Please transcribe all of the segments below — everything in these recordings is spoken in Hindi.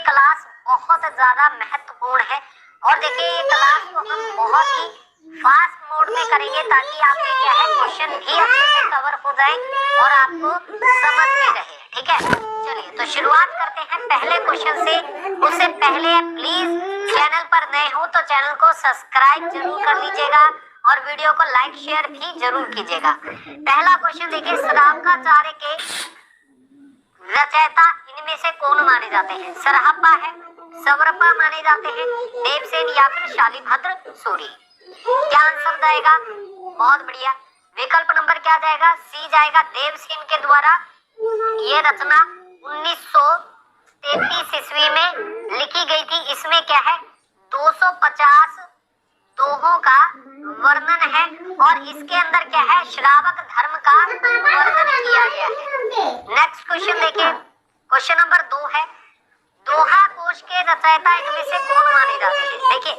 क्लास बहुत ज्यादा महत्वपूर्ण है और देखिए ये क्लास को हम बहुत ही फास्ट मोड में करेंगे ताकि आपके क्या है क्वेश्चन भी अच्छे से कवर हो जाए और आपको समझ में रहे। ठीक है, चलिए तो शुरुआत करते हैं पहले क्वेश्चन से। उससे पहले प्लीज चैनल पर नए हो तो चैनल को सब्सक्राइब जरूर कर लीजिएगा और वीडियो को लाइक शेयर भी जरूर कीजिएगा। पहला क्वेश्चन देखिए, श्रावकाचार्य के रचयिता इनमें से कौन माने जाते हैं? सरहप्पा है, सवरपा माने जाते हैं, देवसेन या फिर शालिभद्र सूरी। क्या आंसर जाएगा? बहुत बढ़िया। विकल्प नंबर क्या जाएगा? सी जाएगा। देवसेन के द्वारा ये रचना 1933 ईस्वी में लिखी गई थी। इसमें क्या है 250 दोहों का वर्णन है और इसके अंदर क्या है श्रावक धर्म का वर्णन किया गया है। नेक्स्ट क्वेश्चन देखिए, क्वेश्चन नंबर 2 है, दोहा कोश के रचयिता इनमें से कौन माने जाते हैं? देखिए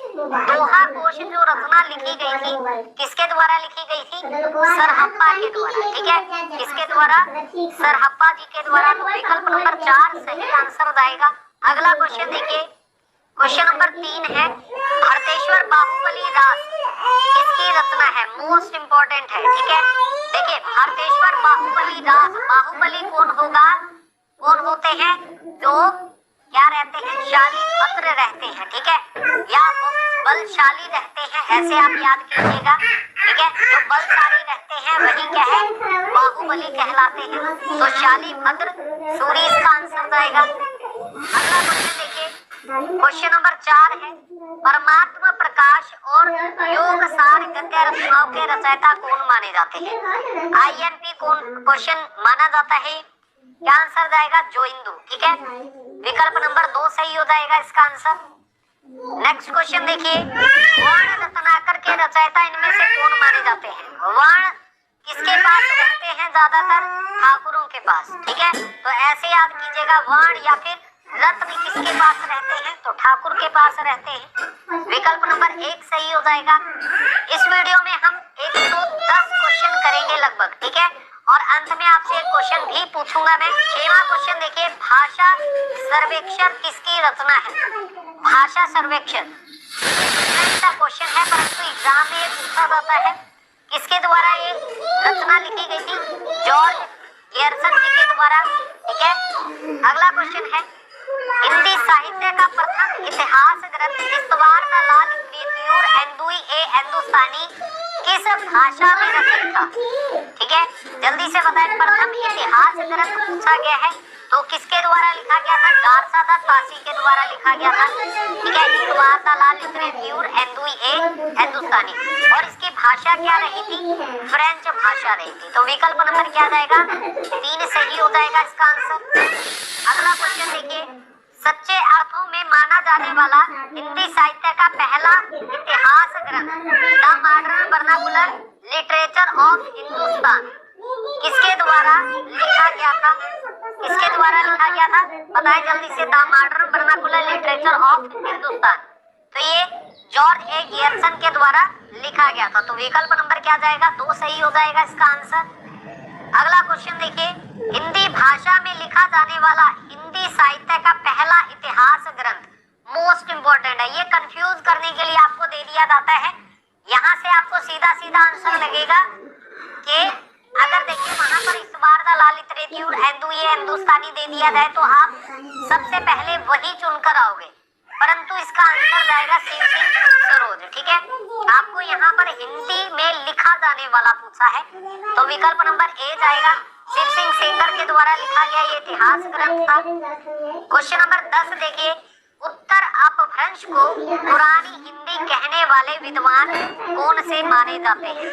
दोहा कोश जो रचना लिखी गई थी किसके द्वारा लिखी गई थी? सरहप्पा के द्वारा। ठीक है, किसके द्वारा? सरहप्पा जी के द्वारा। तो विकल्प नंबर 4 सही आंसर आएगा। अगला क्वेश्चन देखिए, क्वेश्चन नंबर 3 है, भरतेश्वर बाहुबली दास किसकी रचना है? मोस्ट इंपॉर्टेंट है। ठीक है, देखिए भरतेश्वर बाहुबली दास, बाहुबली कौन होगा? कौन होते हैं? जो क्या रहते हैं? शालिभद्र रहते हैं। ठीक है, या वो बलशाली रहते हैं, ऐसे आप याद कीजिएगा। ठीक है, जो बलशाली रहते हैं वही क्या है बाहुबली कहलाते हैं। तो शालिभद्र सूरी इसका आंसर आएगा। अगला क्वेश्चन देखिए, क्वेश्चन नंबर 4 है, परमात्मा प्रकाश और योग सार गद्य रचनाओं के रचयिता कौन माने जाते हैं? आईएमपी कौन क्वेश्चन माना जाता है? क्या आंसर जाएगा? जोइंदू। ठीक है, विकल्प नंबर 2 सही हो जाएगा इसका आंसर। नेक्स्ट क्वेश्चन देखिए, वर्ण रत्नाकर के रचयिता इनमें से कौन माने जाते हैं? वर्ण किसके पास रहते हैं? ज्यादातर ठाकुरों के पास। ठीक है, तो ऐसे याद कीजिएगा, वर्ण या फिर रत्न किसके पास रहते हैं? तो ठाकुर के पास रहते हैं। विकल्प नंबर 1 सही हो जाएगा। इस वीडियो में हम 110 क्वेश्चन करेंगे लगभग। ठीक है, और अंत में आपसे एक क्वेश्चन भी पूछूंगा मैं। 6वां क्वेश्चन देखिए, भाषा सर्वेक्षण किसकी रचना है? भाषा सर्वेक्षण क्वेश्चन है परंतु एग्जाम में पूछा जाता है। किसके द्वारा ये रचना लिखी गई थी? जॉर्ज गेरसन जी के द्वारा। ठीक है, अगला क्वेश्चन है, हिंदी साहित्य का प्रथम इतिहास ग्रंथ इस्तवारलाल बेतियूर एंदुई ए हिंदुस्तानी किस भाषा में रचित था? ठीक है, जल्दी से बताएं। प्रथम इतिहास ग्रंथ पूछा गया है तो किसके द्वारा लिखा गया था? गारसादत्त तासी के द्वारा लिखा गया था। ठीक है, इस्तवारलाल बेतियूर एंदुई ए हिंदुस्तानी। और इसकी भाषा क्या रही थी? फ्रेंच भाषा रही थी। तो विकल्प नंबर क्या जाएगा? 3 सही हो जाएगा इसका आंसर। अगला क्वेश्चन देखिए, सच्चे अर्थों में माना जाने वाला हिंदी साहित्य का पहला इतिहास ग्रंथ the modern vernacular literature of Hindustan किसके द्वारा लिखा गया था? किसके द्वारा लिखा गया था? बताएं जल्दी से। The modern vernacular literature of Hindustan, तो ये जॉर्ज ए गियर्सन के द्वारा लिखा गया था। तो विकल्प नंबर क्या जाएगा? 2 सही हो जाएगा इसका आंसर। अगला क्वेश्चन देखिए, हिंदी भाषा में लिखा जाने वाला हिंदी साहित्य का पहला इतिहास ग्रंथ, मोस्ट इंपोर्टेंट है। ये कंफ्यूज करने के लिए आपको दे दिया जाता है। यहाँ से आपको सीधा सीधा आंसर लगेगा कि अगर देखिए वहां पर इस्तवारलाल बेतियूर एंदुई ए हिंदुस्तानी दे दिया जाए तो आप सबसे पहले वही चुनकर आओगे, परंतु इसका आंसर जाएगा शिव सिंह सरोज। ठीक है, आपको यहाँ पर हिंदी में लिखा जाने वाला पूछा है तो विकल्प नंबर ए जाएगा। शिव सिंह सेंगर के द्वारा लिखा गया ये इतिहास ग्रंथ था। क्वेश्चन नंबर 10 देखिए, उत्तर अपभ्रंश को पुरानी हिंदी कहने वाले विद्वान कौन से माने जाते हैं?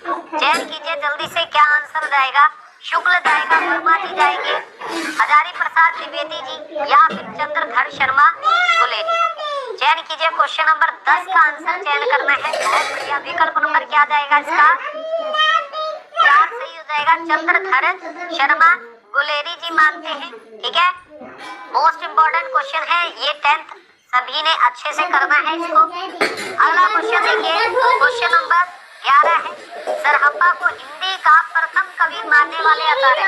चयन कीजिए जल्दी से, क्या आंसर जाएगा? शुक्ल जाएगा, वर्मा जी जाएंगे, हजारी प्रसाद द्विवेदी जी या फिर चंद्रधर शर्मा गुलेरी। चयन कीजिए, क्वेश्चन नंबर 10 का आंसर चयन करना है। बहुत बढ़िया, विकल्प नंबर क्या जाएगा इसका? 4 सही हो जाएगा, चंद्रधर शर्मा गुलेरी जी मानते हैं। ठीक है, मोस्ट इंपोर्टेंट क्वेश्चन है ये, 10th सभी ने अच्छे से करना है इसको। अगला क्वेश्चन देखिए, क्वेश्चन नंबर 11 है, सरहप्पा को हिंदी का प्रथम कवि मानने वाले आचार्य।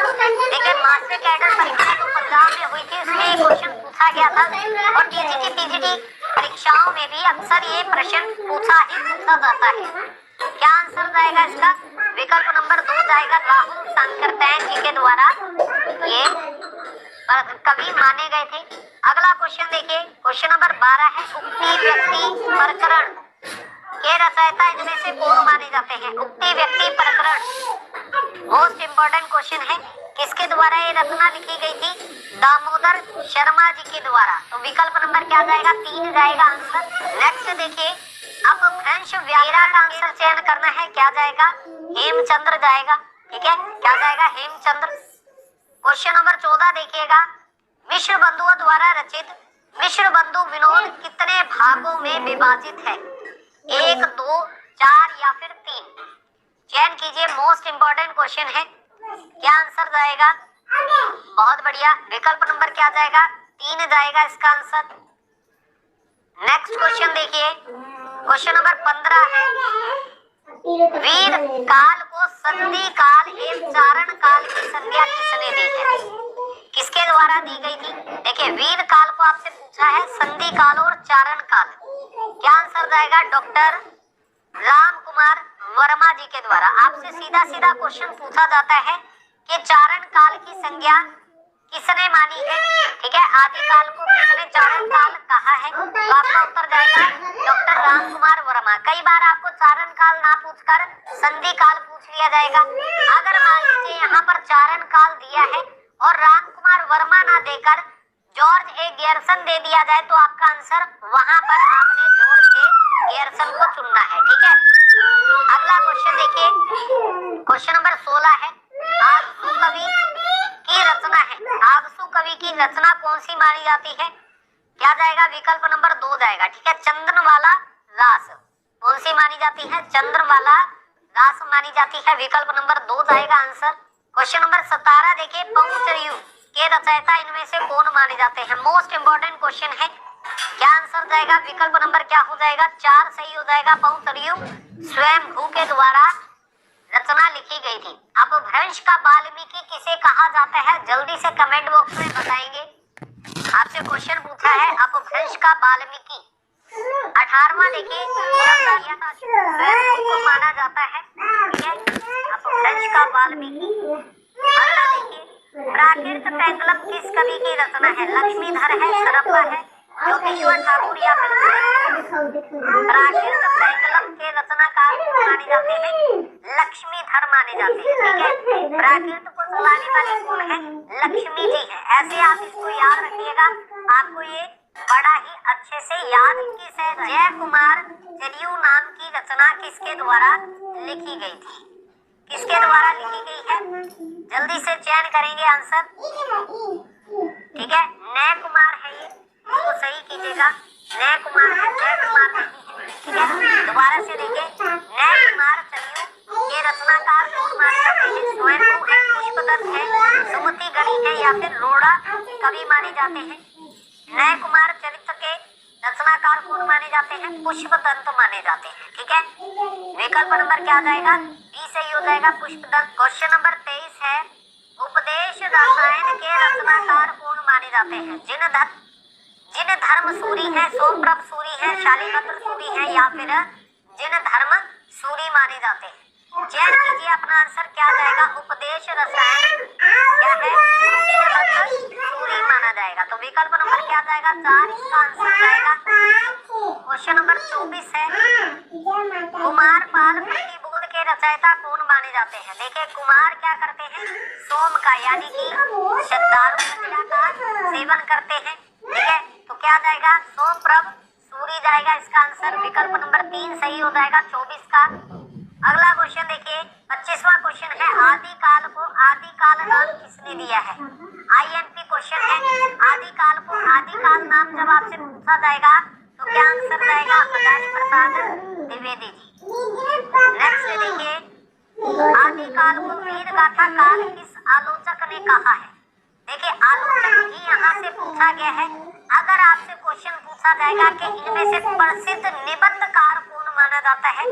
देखिए मास्टर कैडर परीक्षा तो एग्जाम में हुई थी उसमें ये क्वेश्चन पूछा गया था और टीजीटी पीजीटी परीक्षाओं में भी अक्सर ये प्रश्न पूछा जाता है। क्या आंसर जाएगा इसका? विकल्प नंबर 2 जाएगा, राहुल सांकृत्यायन जी के द्वारा ये कवि माने गए थे। अगला क्वेश्चन देखिए, क्वेश्चन नंबर 12 है, उक्ति व्यक्ति प्रकरण के रचयिता इनमें से कौन माने जाते हैं? उक्ति व्यक्ति प्रकरण मोस्ट इंपोर्टेंट क्वेश्चन है। किसके द्वारा ये रचना लिखी गई थी? दामोदर शर्मा जी के द्वारा। तो विकल्प नंबर क्या जाएगा? 3 जाएगा आंसर। नेक्स्ट देखिए, अब भ्रंश व्याख्या का आंसर चयन करना है। क्या जाएगा? हेमचंद्र जाएगा। ठीक है, क्या जाएगा? हेमचंद्र। क्वेश्चन नंबर 14 देखिएगा, मिश्र बंधुओं द्वारा रचित मिश्र बंधु विनोद कितने भागों में विभाजित है? 1, 2, 4 या फिर 3? चयन कीजिए, मोस्ट इंपोर्टेंट क्वेश्चन है। क्या आंसर जाएगा? बहुत बढ़िया, विकल्प नंबर क्या जाएगा? 3 जाएगा इसका आंसर। नेक्स्ट क्वेश्चन देखिए, क्वेश्चन नंबर 15 है, वीर काल को संधि काल एवं चारण काल की संज्ञा किसने दी है? किसके द्वारा दी गई थी? देखिए, वीर काल को आपसे पूछा है संधि काल और चारण काल। क्या आंसर जाएगा? डॉक्टर राम कुमार वर्मा जी के द्वारा। आपसे सीधा सीधा क्वेश्चन पूछा जाता है कि चारण काल की संज्ञा किसने मानी है? ठीक है, आदिकाल को किसने चारण काल कहा है? तो आपका उत्तर जाएगा डॉक्टर राम कुमार वर्मा। कई बार आपको चारण काल ना पूछकर संधि काल पूछ लिया जाएगा। अगर मान लीजिए यहाँ पर चारण काल दिया है और राम कुमार वर्मा ना देकर जॉर्ज ए गेयरसन दे दिया जाए तो आपका आंसर वहां पर आपने जॉर्ज ए गेयरसन को चुनना है। ठीक है, अगला क्वेश्चन देखिए, क्वेश्चन नंबर 16 है, आगसू कवि की रचना है। आगसू कवि की रचना कौन सी मानी जाती है? क्या जाएगा? विकल्प नंबर 2 जाएगा। ठीक है, चंद्रमाला रास। कौन सी मानी जाती है? चंद्रमाला रास मानी जाती है। विकल्प नंबर 2 जाएगा आंसर। क्वेश्चन नंबर 17 देखिए, पहुंचयु के रचयिता इनमें से कौन माने जाते हैं? मोस्ट इंपोर्टेंट क्वेश्चन है। क्या आंसर जाएगा? विकल्प नंबर क्या हो जाएगा? 4 सही हो जाएगा। पहुंचयु स्वयंभू के द्वारा रचना लिखी गई थी। अब भ्रंश का वाल्मीकि किसे कहा जाता है? जल्दी से कमेंट बॉक्स में बताएंगे। आपसे क्वेश्चन पूछा है, अब भ्रंश का वाल्मीकि 18वां देखिए, स्वयंभू को माना जाता है। ठीक है, अब भ्रंश का वाल्मीकि। अगला देखिए, प्राकृत पेंडुलम किस कवि की रचना है? लक्ष्मीधर है, सरप्पा है, ज्योतिश्वर ठाकुर या फिर प्राकृत पेंडुलम के रचनाकार माने जाते हैं? लक्ष्मीधर माने जाते हैं। ठीक है, प्राकृत को चलाने वाली कौन है? लक्ष्मी जी है। ऐसे आप इसको याद रखिएगा, आपको ये बड़ा ही अच्छे से याद किस है? जय कुमार चलियू नाम की रचना किसके द्वारा लिखी गई थी? किसके द्वारा लिखी गई है? जल्दी से चयन करेंगे आंसर। ठीक है, नय कुमार है ये, इसको सही कीजिएगा। नय कुमार है, जय कुमार नहीं है। ठीक है, दोबारा से देखिए, नय कुमार चलियू ये रचनाकार कौन माने जाते हैं? स्वयंभू है, पुष्पदत्त है, सुमति गणी है या फिर रोड़ा कवि माने जाते हैं? नय कुमार चरित्र के रचनाकार कौन माने जाते हैं? पुष्पदत्त माने जाते हैं। ठीक है, विकल्प नंबर क्या जाएगा? बी सही हो जाएगा, पुष्पदत्त। क्वेश्चन नंबर 23 है, उपदेश रसायन के रचनाकार कौन माने जाते हैं? जिन धर्म सूरी है, सोमप्रभ सूरी है, शालिभद्र सूरी है या फिर जिन धर्म सूरी माने जाते हैं? चयन कीजिए अपना आंसर। क्या जाएगा? उपदेश रसायन क्या है? जिन सूरी माना जाएगा। तो विकल्प नंबर क्या जाएगा? 4 इसका आंसर जाएगा। क्वेश्चन नंबर 24 है, कुमार पाल प्रतिबोध के रचयिता कौन माने जाते हैं? देखिए, कुमार क्या करते हैं? सोम का यानी कि दारू कचरा का सेवन करते हैं। ठीक है, तो क्या जाएगा? सोमप्रभ सूरी जाएगा इसका आंसर। विकल्प नंबर 3 सही हो जाएगा 24 का। अगला क्वेश्चन देखिए, 25वां क्वेश्चन है, आदिकाल को आदिकाल नाम किसने दिया है? आईएमपी क्वेश्चन है, आदिकाल को आदिकाल नाम जब आपसे पूछा जाएगा तो क्या आंसर जाएगा? हजारी प्रसाद द्विवेदी जी। नेक्स्ट देखिए, आदिकाल को वीर गाथा काल किस आलोचक ने कहा है? देखिए, आलोचक ही यहाँ से पूछा गया है। अगर आपसे क्वेश्चन पूछा जाएगा कि इनमें से प्रसिद्ध निबंधकार कौन माना जाता है,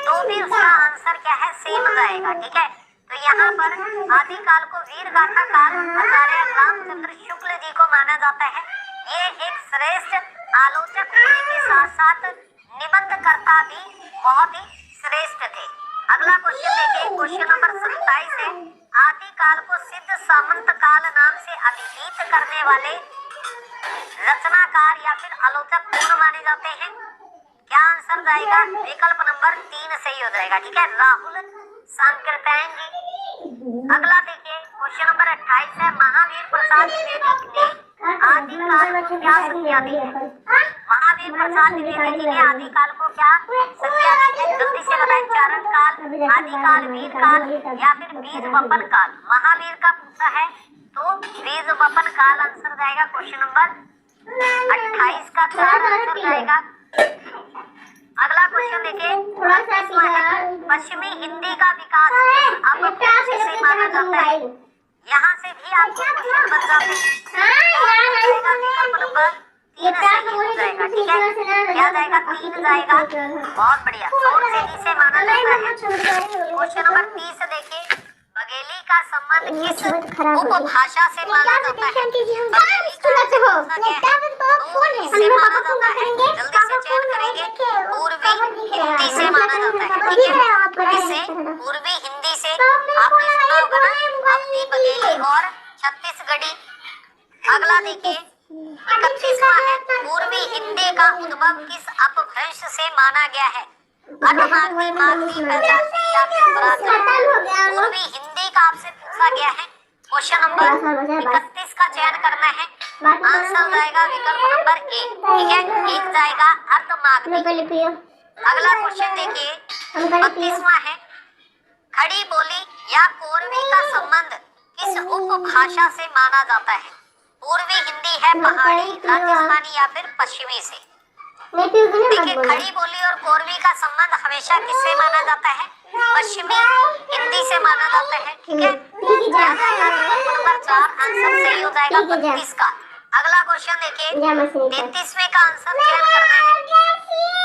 तो भी उसका आंसर क्या है? सेम जाएगा। ठीक है, तो यहाँ पर आदिकाल को वीर गाथा काल आचार्य रामचंद्र शुक्ल जी को माना जाता है। ये एक श्रेष्ठ आलोचक होने के साथ साथ निबंधकर्ता भी बहुत ही श्रेष्ठ थे। अगला क्वेश्चन देखिए, क्वेश्चन नंबर 27 है, आदिकाल को सिद्ध सामंत काल नाम से अभिहित करने वाले रचनाकार या फिर आलोचक कौन माने जाते हैं? क्या आंसर जाएगा? विकल्प नंबर 3 सही हो जाएगा। ठीक है, राहुल सांकृत्यायन जी। अगला देखिए, क्वेश्चन नंबर 28 है, महावीर प्रसाद द्विवेदी ने आदिकाल को क्या संज्ञा दी है? महावीर प्रसाद द्विवेदी जी ने आदिकाल को क्या संज्ञा दी है? जल्दी से बताएं। चारण काल, आदिकाल, वीर काल या फिर बीज वपन काल? महावीर का पूछा है तो बीज वपन काल आंसर जाएगा। क्वेश्चन नंबर 28 का चार आंसर जाएगा। अगला क्वेश्चन देखिए, पश्चिमी हिंदी का विकास अब कौन से माना जाता है? यहाँ से भी आपको क्वेश्चन बन जाते हैं। विकल्प नंबर 3 सही हो जाएगा। ठीक है, क्या जाएगा? 3 जाएगा। बहुत बढ़िया, सौरसेनी से माना जाता है। क्वेश्चन नंबर 30 देखिए, बघेली का संबंध किस उपभाषा से माना जाता है? जल्दी से चयन करेंगे। पूर्वी हिंदी से माना जाता है। ठीक है, किससे? पूर्वी हिंदी से। आपने सुना होगा ना, अपनी बघेली और छत्तीसगढ़ी। अगला देखिए, 31वां है, पूर्वी हिंदी का उद्भव किस अपभ्रंश से माना गया है? अठमागधी, मागधी, पैजागधी या फिर प्राचीन? पूर्वी हिंदी का आपसे पूछा गया है। क्वेश्चन नंबर 31 का चयन करना है। आंसर जाएगा विकल्प नंबर 1। ठीक है, 1 जाएगा अर्धमागधी। अगला क्वेश्चन देखिए, 32वां है, खड़ी बोली या कोरवी का संबंध किस उपभाषा से माना जाता है? पूर्वी हिंदी है, पहाड़ी, राजस्थानी या फिर पश्चिमी से? देखिए, खड़ी बोली और कोरवी का संबंध हमेशा किससे माना जाता है? पश्चिमी हिंदी से माना जाता है। ठीक है, क्या जाएगा? विकल्प नंबर 4 आंसर सही हो जाएगा 32 का। अगला क्वेश्चन देखिए, 33वें का आंसर चयन करना है।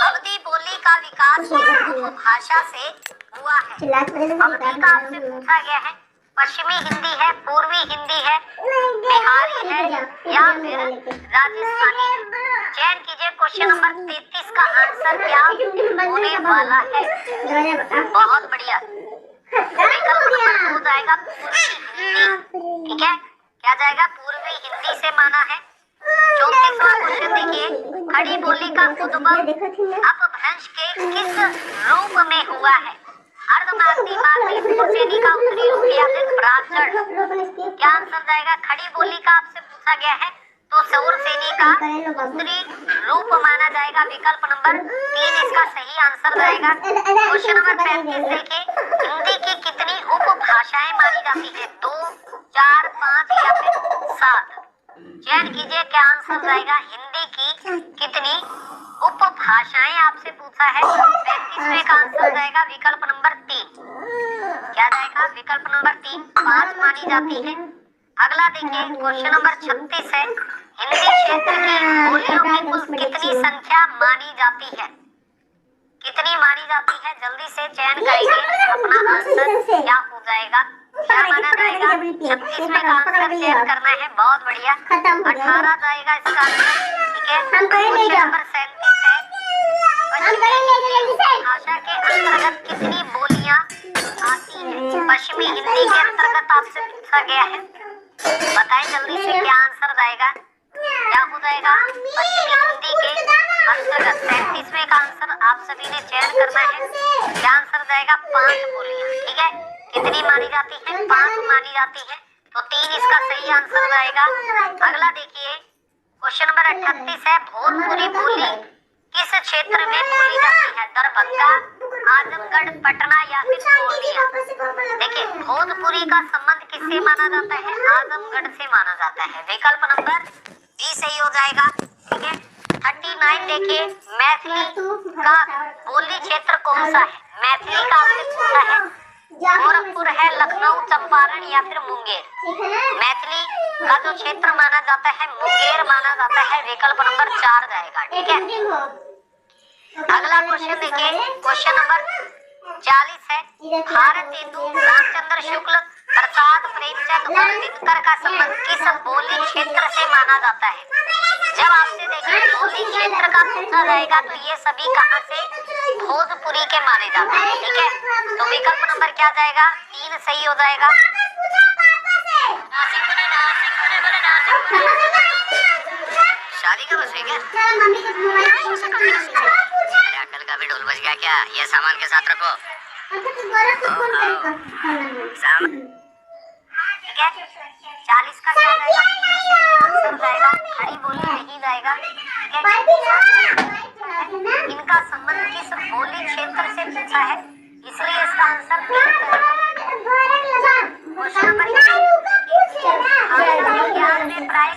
अवधी बोली का विकास किस उपभाषा से हुआ है? अवधी का आपसे पूछा गया है। पश्चिमी हिंदी है, पूर्वी हिंदी है, बिहारी है या फिर राजस्थानी है? चयन कीजिए। क्वेश्चन नंबर 33 का आंसर क्या होने वाला है? बहुत बढ़िया, विकल्प नंबर 2 जाएगा पूर्वी हिंदी। ठीक है, क्या जाएगा? पूर्वी हिंदी से माना है। 34वां क्वेश्चन देखिए, खड़ी बोली का उद्भव अपभ्रंश के किस रूप में हुआ है? अर्धमागधी, मागधी, सौरसेनी का उत्तरी रूप या फिर ब्राह्मण? क्या आंसर जाएगा? खड़ी बोली का आपसे पूछा गया है तो सौरसेनी का उत्तरी रूप माना जाएगा। विकल्प नंबर 3 इसका सही आंसर जाएगा। क्वेश्चन नंबर 35 देखिए, हिंदी की कितनी उपभाषाएं मानी जाती है? 2, 4, 5 या फिर 7? चयन कीजिए, क्या आंसर जाएगा? हिंदी की कितनी उपभाषाएं आपसे पूछा है। 35वें का आंसर जाएगा विकल्प नंबर 3। क्या जाएगा? विकल्प नंबर 3 5 मानी जाती है। अगला देखिए, क्वेश्चन नंबर 36 है, हिंदी क्षेत्र की बोलियों की कुल कितनी संख्या मानी जाती है? कितनी मानी जाती है? जल्दी से चयन करेंगे, अपना आंसर क्या हो जाएगा? क्या माना जाएगा? 36वें का आंसर चयन करना है। बहुत बढ़िया, 18 जाएगा इसका आंसर। ठीक है, क्वेश्चन नंबर 37 है, भाषा के अंतर्गत कितनी बोलियां आती हैं? पश्चिमी हिंदी के अंतर्गत आपसे पूछा गया है। बताएं जल्दी से, क्या आंसर जाएगा? क्या हो जाएगा? पश्चिमी हिंदी के अंतर्गत 37वें का आंसर आप सभी ने चयन करना है। क्या आंसर जाएगा? 5 बोलियां। ठीक है, कितनी मानी जाती है? 5 मानी जाती है, तो 3 इसका सही आंसर जाएगा। अगला देखिए, क्वेश्चन नंबर 38 है, भोजपुरी बोली किस क्षेत्र में बोली जाती है? दरभंगा, आजमगढ़, पटना या फिर पूर्णिया? देखिए, भोजपुरी का संबंध किससे माना जाता है? आजमगढ़ से माना जाता है। विकल्प नंबर B सही हो जाएगा। ठीक है, 39 देखिए, मैथिली का बोली क्षेत्र कौन सा है? मैथिली का आपसे पूछा है। गोरखपुर है, लखनऊ, चंपारण या फिर मुंगेर? मैथिली का जो क्षेत्र माना जाता है मुंगेर माना जाता है। विकल्प नंबर 4 जाएगा। ठीक है, अगला क्वेश्चन देखिए, क्वेश्चन नंबर 40 है। भारतेंदु, रामचंद्र शुक्ल, प्रसाद, प्रेमचंद और दिनकर का संबंध किस बोली क्षेत्र से माना जाता है? जब आपसे देखिए बोली क्षेत्र का पूछा जाएगा तो ये सभी कहाँ से? भोजपुरी के माने जाते हैं। ठीक है, तो विकल्प नंबर क्या जाएगा? 3 सही हो जाएगा। शादी का बस है क्या? कल का भी ढोल बज गया क्या? ये सामान के साथ रखो। ठीक है, 40 का क्या जाएगा? आंसर जाएगा, खड़ी बोली नहीं जाएगा। इनका संबंध किस बोली क्षेत्र से पूछा है, इसलिए इसका आंसर क्वेश्चन नंबर प्राय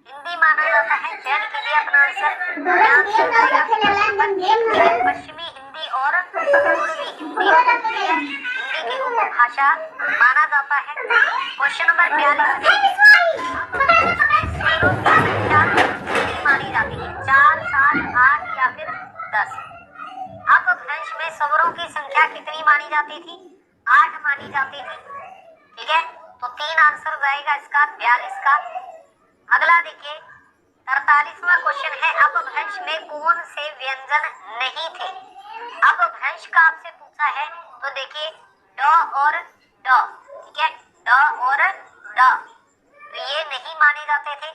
हिंदी माना जाता है। चयन कीजिए अपना आंसर। पश्चिमी हिंदी और पूर्वी हिंदी की उपभाषा माना जाता है। क्वेश्चन नंबर 42 मानी जाती है 4, 7, 8 या फिर 10। अपभ्रंश में स्वरों की संख्या कितनी मानी जाती थी? 8 मानी जाती थी। ठीक है, तो 3 आंसर जाएगा इसका 42 का। अगला देखिए 43वां क्वेश्चन है, अपभ्रंश में कौन से व्यंजन नहीं थे? अपभ्रंश का आपसे पूछा है तो देखिए ड और ड। ठीक है, ड और ड तो ये नहीं माने जाते थे।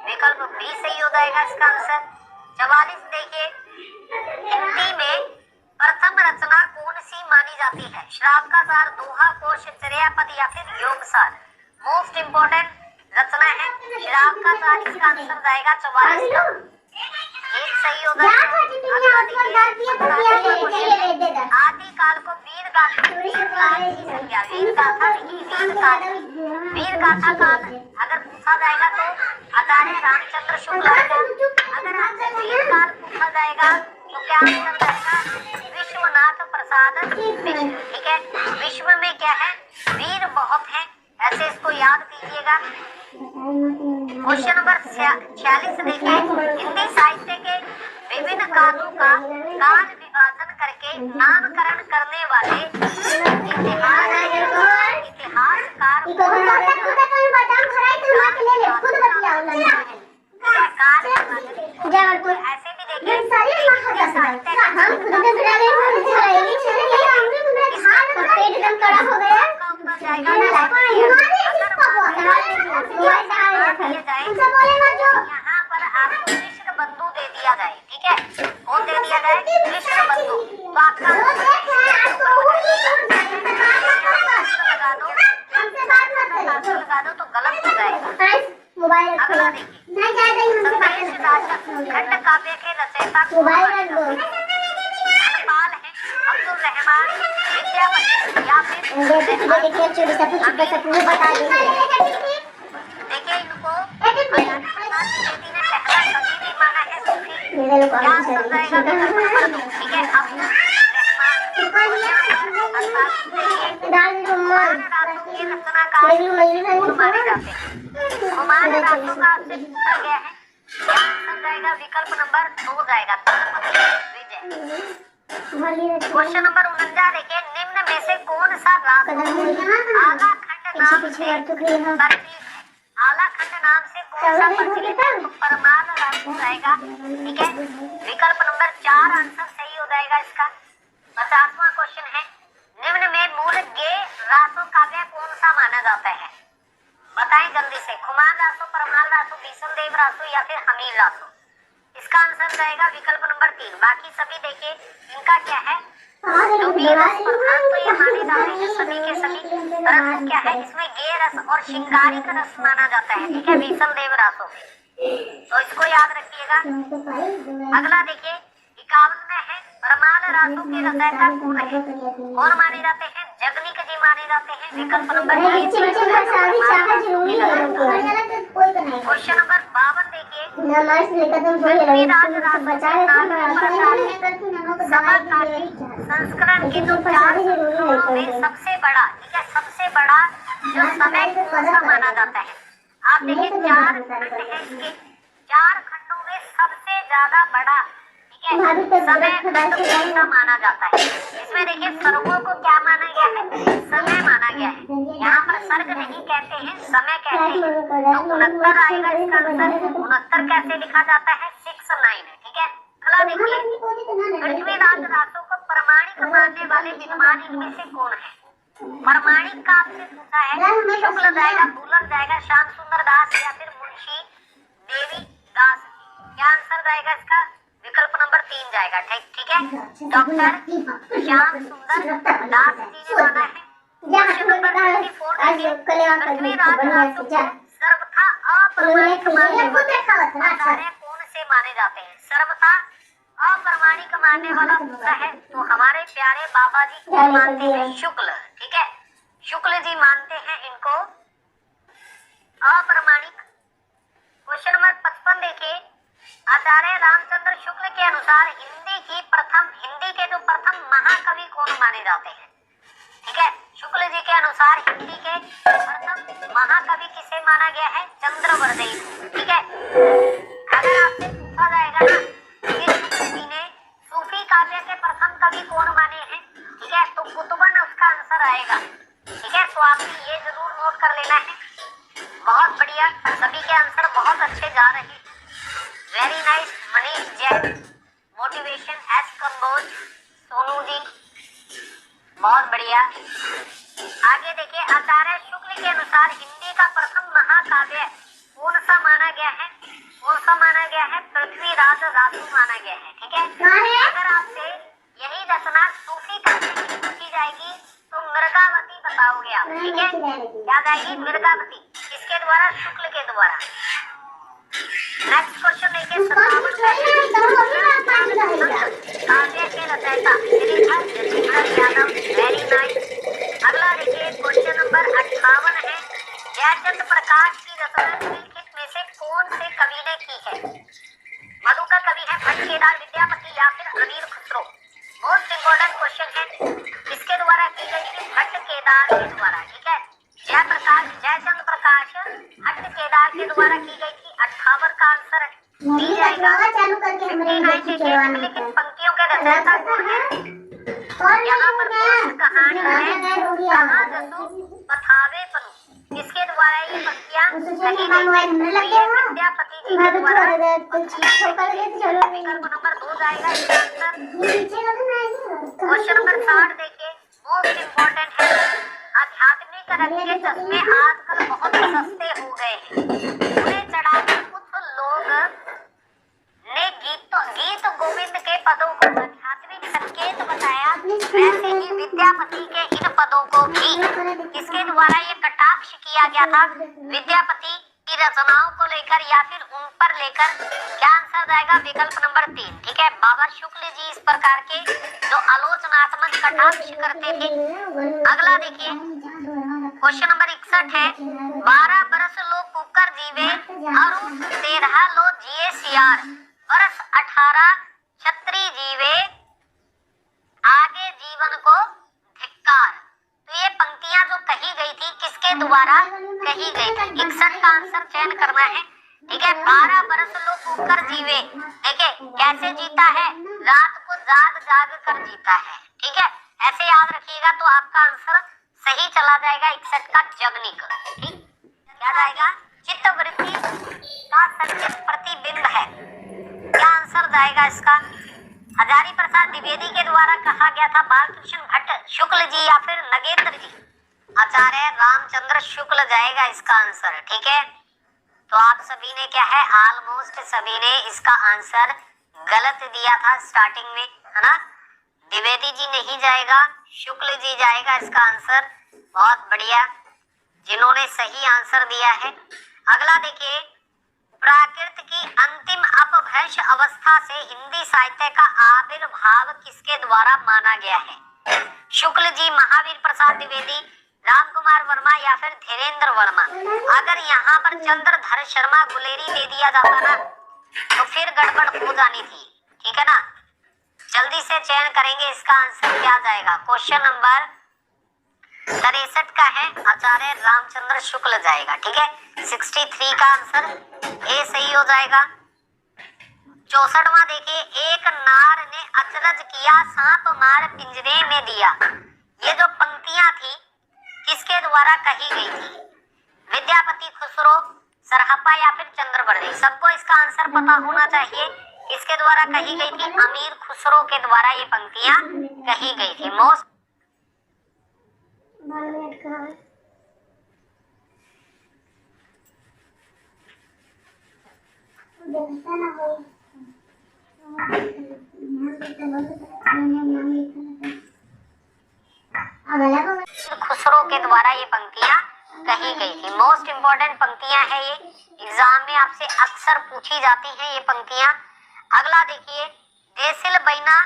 विकल्प बी सही हो जाएगा इसका आंसर। 44 देखिए हिंदी में प्रथम रचना कौन सी मानी जाती है? श्राप का सार, दोहा, कोश, चर्यापद या फिर योगसार? मोस्ट इंपोर्टेंट रचना है श्राप का सार। इसका आंसर जाएगा 44 का। एक सही हो जाएगा। आदि काल को वीर गाथा नहीं वीर गाथा काल अगर पूछा जाएगा तो आचार्य रामचंद्र शुक्ल। अगर आपसे वीर काल पूछा जाएगा तो क्या आंसर जाएगा? विश्वनाथ प्रसाद मिश्र। ठीक है, विश्व में क्या है? वीर बहुत है, ऐसे इसको याद कीजिएगा। क्वेश्चन नंबर 46 देखिए हिंदी साहित्य के विभिन्न कालों का काल विभाजन करके नामकरण करने वाले इतिहासकार ऐसे भी देखिए यहाँ पर आपको कृष्ण बंधु दे दिया जाए। ठीक है, कौन दे दिया जाए? कृष्ण बंधु। तो आपका लगा दो तो गलत हो जाएगा। अगला देखिए संदेश राशक खंड काव्य के रचयिता धनपाल है, अब्दुल रहमान, विद्यापति या फिर देखिए इनको द्विवेदी ने पहला कवि भी माना है सूफी। क्या समझाएगा? ठीक है, अब्दुल रहमान के रचनाकार माने जाते हैं। कुमार रासों का आपसे पूछा गया है, क्या आंसर जाएगा? विकल्प नंबर 2 जाएगा विजय। क्वेश्चन नंबर 49 देखिए निम्न में से कौन सा राग आला खंड नाम से कौन सा प्रचलित है? परमाल राग हो जाएगा। ठीक है, विकल्प नंबर 4 आंसर सही हो जाएगा इसका। 50वां क्वेश्चन है निम्न में मूल गे रासो काव्य कौन सा माना जाता है? बताएं जल्दी से। खुमान रासो, परमाल रासो, भीषण देव रासो या फिर हमीर रासो? इसका आंसर जाएगा विकल्प नंबर 3। बाकी सभी देखिए इनका क्या है? जो भी रस प्रधान तो ये माने जाते हैं सभी के सभी, परंतु क्या है इसमें गे रस और श्रृंगारिक रस माना जाता है। ठीक है, भीषण देव रासो में, तो इसको याद रखिएगा। अगला देखिए 51 में है परमाल रासो के रचयिता कौन है? कौन माने जाते हैं? जगनिक जी माने जाते हैं। विकल्प नंबर 1। क्वेश्चन नंबर 52 देखिए संस्करण के जो 4 संस्करणों में सबसे बड़ा, ठीक है, सबसे बड़ा जो समय कौन सा माना जाता है? आप देखिए 4 खंड है इसके, 4 खंडों में सब ज्यादा बड़ा, ठीक है, समय कौन सा माना जाता है? इसमें देखिए सर्गों को क्या माना गया है? समय माना गया है। यहाँ पर सर्ग नहीं कहते हैं, समय कहते हैं। तो 69 आएगा इसका आंसर। 69 कैसे लिखा जाता है? 69, ठीक है। अगला देखिए, पृथ्वीराज रासो को प्रामाणिक मानने वाले विद्वान इनमें से कौन है? प्रामाणिक का आपसे पूछा है, शुक्ल जाएगा, बुलर जाएगा, श्याम सुंदर दास या फिर मुंशी देवी दास? क्या आंसर जाएगा इसका? विकल्प नंबर 3 जाएगा, ठीक है। डॉक्टर श्याम सुंदर दास जी ने माना है। क्वेश्चन नंबर 24 देखिए, पृथ्वीराज रासो को सर्वथा अप्रामाणिक मानने वाले आचार्य कौन से माने जाते हैं? सर्वथा अप्रामाणिक मानने वाला पूछा है, तो हमारे प्यारे बाबा जी को मानते हैं शुक्ल, ठीक है, शुक्ल जी मानते हैं इनको अप्रामाणिक। क्वेश्चन नंबर 55 देखिए, आचार्य रामचंद्र शुक्ल के अनुसार हिंदी के जो प्रथम महाकवि कौन माने जाते हैं? ठीक है, शुक्ल जी के अनुसार हिंदी के प्रथम महाकवि किसे माना गया है? चंद्रवर्ती, ठीक है। अगर आपसे पूछा जाएगा ना कि शुक्ल जी ने सूफी काव्य के प्रथम कवि कौन माने हैं, ठीक है, तो कुतुबन उसका आंसर आएगा, ठीक है। तो आपने ये जरूर नोट कर लेना है। बहुत बढ़िया, सभी के आंसर बहुत अच्छे जा रहे हैं। Very nice Manish Jain, motivation S Kamboj, Sonu ji, बहुत बढ़िया। आगे देखिए, आचार्य शुक्ल के अनुसार हिंदी का प्रथम महाकाव्य कौन सा माना गया है? कौन सा माना गया है? पृथ्वीराज रासो माना गया है, ठीक है। अगर आपसे यही रचना सूफी काव्य की पूछी जाएगी तो मृगावती बताओगे आप, ठीक है, क्या जाएगी? मृगावती, किसके द्वारा? शुक्ल के द्वारा। नेक्स्ट क्वेश्चन देखिए, काव्य के रचयिता यादव, वेरी नाइस। अगला देखिए, क्वेश्चन नंबर 58 है, जयचंद प्रकाश की रचना निम्नलिखित में से कौन से कवि ने की है? मधुकर कवि है, भट्ट केदार, विद्यापति या फिर अमीर खुसरो? मोस्ट इंपोर्टेंट क्वेश्चन है, किसके द्वारा की गई थी? भट्ट केदार के द्वारा, ठीक है। जयचंद प्रकाश भट्ट केदार के द्वारा की गई थी। 58 का आंसर दी जाएगा। 59 देखिए, निम्नलिखित पंक्तियों के रचयिता कौन है? यहाँ पर कहानी है, कहाँ जसो बथावे पनु, किसके द्वारा ये पंक्तियां लिखी गई? विद्यापति जी के द्वारा। विकल्प नंबर 2 जाएगा इसका आंसर। क्वेश्चन नंबर 60 देखिए, मोस्ट इम्पोर्टेंट है, आध्यात्मिक रंग के चश्मे आजकल बहुत सस्ते हो गए हैं, उन्हें चढ़ाकर कुछ लोग ने गीत गोविंद के पदों को आध्यात्मिक संकेत बताया, वैसे ही विद्यापति के इन पदों को भी किसके द्वारा ये कटाक्ष किया गया था? विद्यापति की रचनाओं को लेकर या फिर उन पर लेकर? क्या आंसर जाएगा? विकल्प नंबर 3, ठीक है। बाबा शुक्ल जी इस प्रकार के जो आलोचनात्मक कटाक्ष करते थे। अगला देखिए, क्वेश्चन नंबर 61 है, 12 बरस लो कुकर जीवे और 13 लो जिए सियार, वर्ष 18 छत्री जीवे आगे जीवन को धिक्कार। तो ये पंक्तियां जो कही गई थी किसके द्वारा कही गई थी? 61 का आंसर चयन करना है, ठीक है। 12 बरस लो कुकर जीवे, देखिए कैसे जीता है? रात को जाग जाग कर जीता है, ठीक है। ऐसे याद रखिएगा तो आपका आंसर सही चला जाएगा। 61 का जगनिक, ठीक, क्या जाएगा? चित्तवृत्ति का सचित प्रतिबिंब है, क्या आंसर जाएगा इसका? हजारी प्रसाद द्विवेदी के द्वारा कहा गया था, बालकृष्ण भट्ट शुक्ल जी या फिर नगेंद्र जी? आचार्य रामचंद्र शुक्ल जाएगा इसका आंसर, ठीक है। तो आप सभी ने क्या है, ऑलमोस्ट सभी ने इसका आंसर गलत दिया था स्टार्टिंग में, है ना। द्विवेदी जी नहीं जाएगा, शुक्ल जी जाएगा इसका आंसर। बहुत बढ़िया, जिन्होंने सही आंसर दिया है। अगला देखिए, प्राकृत की अंतिम अपभ्रंश अवस्था से हिंदी साहित्य का आविर्भाव किसके द्वारा माना गया है? शुक्ल जी, महावीर प्रसाद द्विवेदी, राम कुमार वर्मा या फिर धीरेन्द्र वर्मा? अगर यहाँ पर चंद्रधर शर्मा गुलेरी दे दिया जाता ना तो फिर गड़बड़ हो जानी थी, ठीक है ना। जल्दी से चयन करेंगे, इसका आंसर क्या जाएगा? क्वेश्चन नंबर 63 का है, आचार्य रामचंद्र शुक्ल जाएगा, ठीक है। 63 का आंसर ए सही हो जाएगा। 64वां देखिए, एक नार ने अचरज किया, सांप मार पिंजरे में दिया। ये जो पंक्तियां थी किसके द्वारा कही गई थी? विद्यापति, खुसरो, सरहप्पा या फिर चंद्रवर्दी? सबको इसका आंसर पता होना चाहिए। किसके द्वारा कही गई थी? अमीर खुसरो के द्वारा ये पंक्तियां कही गई थी। मोस्ट खुसरो के द्वारा ये पंक्तियां कही गई थी। मोस्ट इंपॉर्टेंट पंक्तियां हैं ये, एग्जाम में आपसे अक्सर पूछी जाती हैं ये पंक्तियां। अगला देखिए, देसिल बैना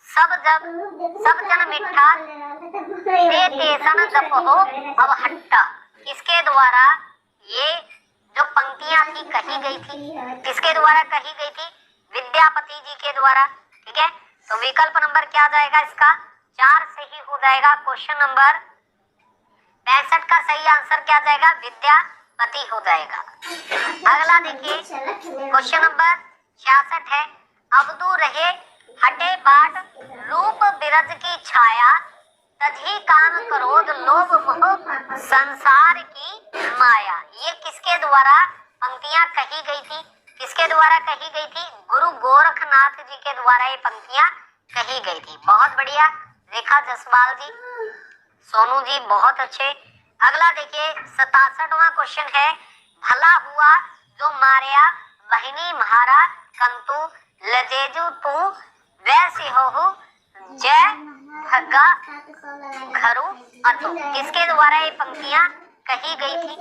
सब जन मिठा ते तेसन जपहो अब हट्टा। किसके द्वारा ये जो पंक्तियां थी कही गई थी? किसके द्वारा कही गई थी? विद्यापति जी के द्वारा। ठीक है, तो विकल्प नंबर क्या जाएगा इसका? 4 सही हो जाएगा। क्वेश्चन नंबर 65 का सही आंसर क्या जाएगा? विद्यापति हो जाएगा। अगला देखिए, क्वेश्चन नंबर 66 है, अवधू रहे हटे बाट रूप बिरज की छाया, तजी काम क्रोध लोभ मोह संसार की माया। ये किसके द्वारा पंक्तियां कही गई थी? किसके द्वारा कही गई थी? गुरु गोरखनाथ जी के द्वारा ये पंक्तियां कही गई थी। बहुत बढ़िया, रेखा जसवाल जी, सोनू जी, बहुत अच्छे। अगला देखिए, 67वां क्वेश्चन है, भला हुआ जो मारिया बहिनी म्हारा, कंतु लजेजु तू वैसी हो जय भगा घरु अतु। किसके द्वारा ये पंक्तियां कही गई थी?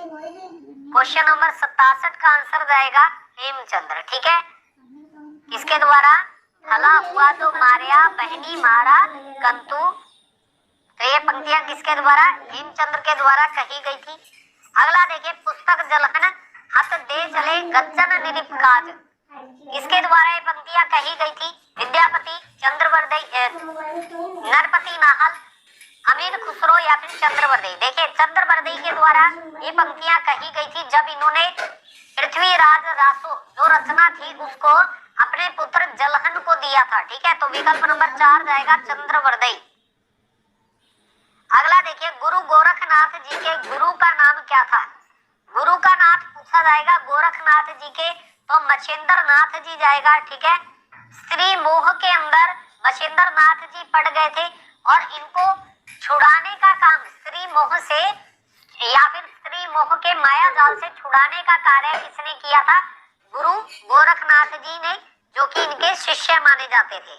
क्वेश्चन नंबर 67 का आंसर जाएगा हेमचंद्र। ठीक है, किसके द्वारा? भला हुआ जो मारिया बहिनी मारा कंतु, तो ये पंक्तियां किसके द्वारा? हेमचंद्र के द्वारा कही गई थी। अगला देखिए, पुस्तक जलहन हत दे चले गज्जन निरिपकाज। किसके द्वारा ये पंक्तियां कही गई थी? विद्यापति, चंद्रवर्दी, नरपति नाहल, अमीर खुसरो या फिर चंद्रवर्दी? देखिए, चंद्रवर्दी के द्वारा ये पंक्तियां कही गई थी जब इन्होंने पृथ्वीराज रासो जो रचना थी उसको अपने पुत्र जलहन को दिया था। ठीक है, तो विकल्प नंबर 4 जाएगा चंद्रवर्दी। अगला देखिए, गुरु गोरखनाथ जी के गुरु का नाम क्या था? गुरु का नाथ पूछा जाएगा गोरखनाथ जी के, तो मछेंद्र नाथ जी जाएगा। ठीक है, स्त्री मोह के अंदर मछेंद्र नाथ जी पड़ गए थे और इनको छुड़ाने का काम स्त्री मोह से या फिर स्त्री मोह के माया जाल से छुड़ाने का कार्य किसने किया था? गुरु गोरखनाथ जी ने, जो कि इनके शिष्य माने जाते थे।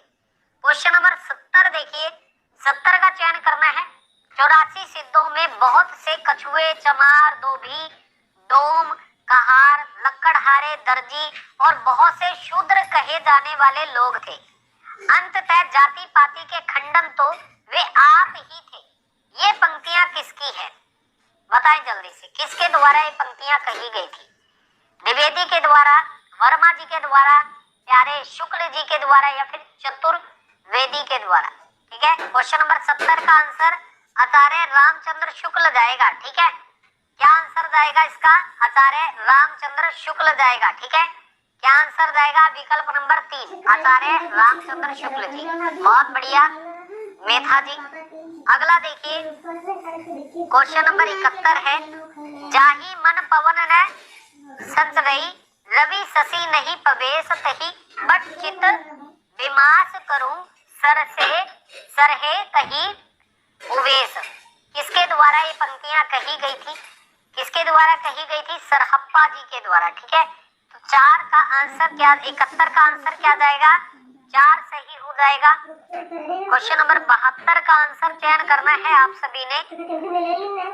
क्वेश्चन नंबर 70 देखिए, 70 का चयन करना है। 84 सिद्धों में बहुत से कछुए, चमार, धोबी, डोम, कहार, लक्कड़हारे, दर्जी और बहुत से शूद्र कहे जाने वाले लोग थे। अंततः जाति पाति के खंडन तो वे आप ही थे। ये पंक्तियां किसकी है? बताएं जल्दी से, किसके द्वारा ये पंक्तियां कही गई थी? द्विवेदी के द्वारा, वर्मा जी के द्वारा, प्यारे शुक्ल जी के द्वारा या फिर चतुर्वेदी के द्वारा? ठीक है, क्वेश्चन नंबर 70 का आंसर आचार्य रामचंद्र शुक्ल जाएगा। ठीक है, क्या आंसर जाएगा इसका? आचार्य रामचंद्र शुक्ल जाएगा। ठीक है, क्या आंसर जाएगा? विकल्प नंबर 3 आचार्य रामचंद्र शुक्ल जी। बहुत बढ़िया मेधा जी। अगला देखिए, क्वेश्चन नंबर 71 है, जाही मन पवन न सच रही, रवि शशि नहीं पवेश तही, बट चित विमास करूं सरहे कही उवेश। किसके द्वारा ये पंक्तियां कही गई थी? किसके द्वारा कही गई थी? सरहप्पा जी के द्वारा। ठीक है, तो 4 का आंसर क्या? 71 का आंसर क्या जाएगा? 4 सही हो जाएगा। क्वेश्चन नंबर 72 का आंसर चयन करना है आप सभी ने।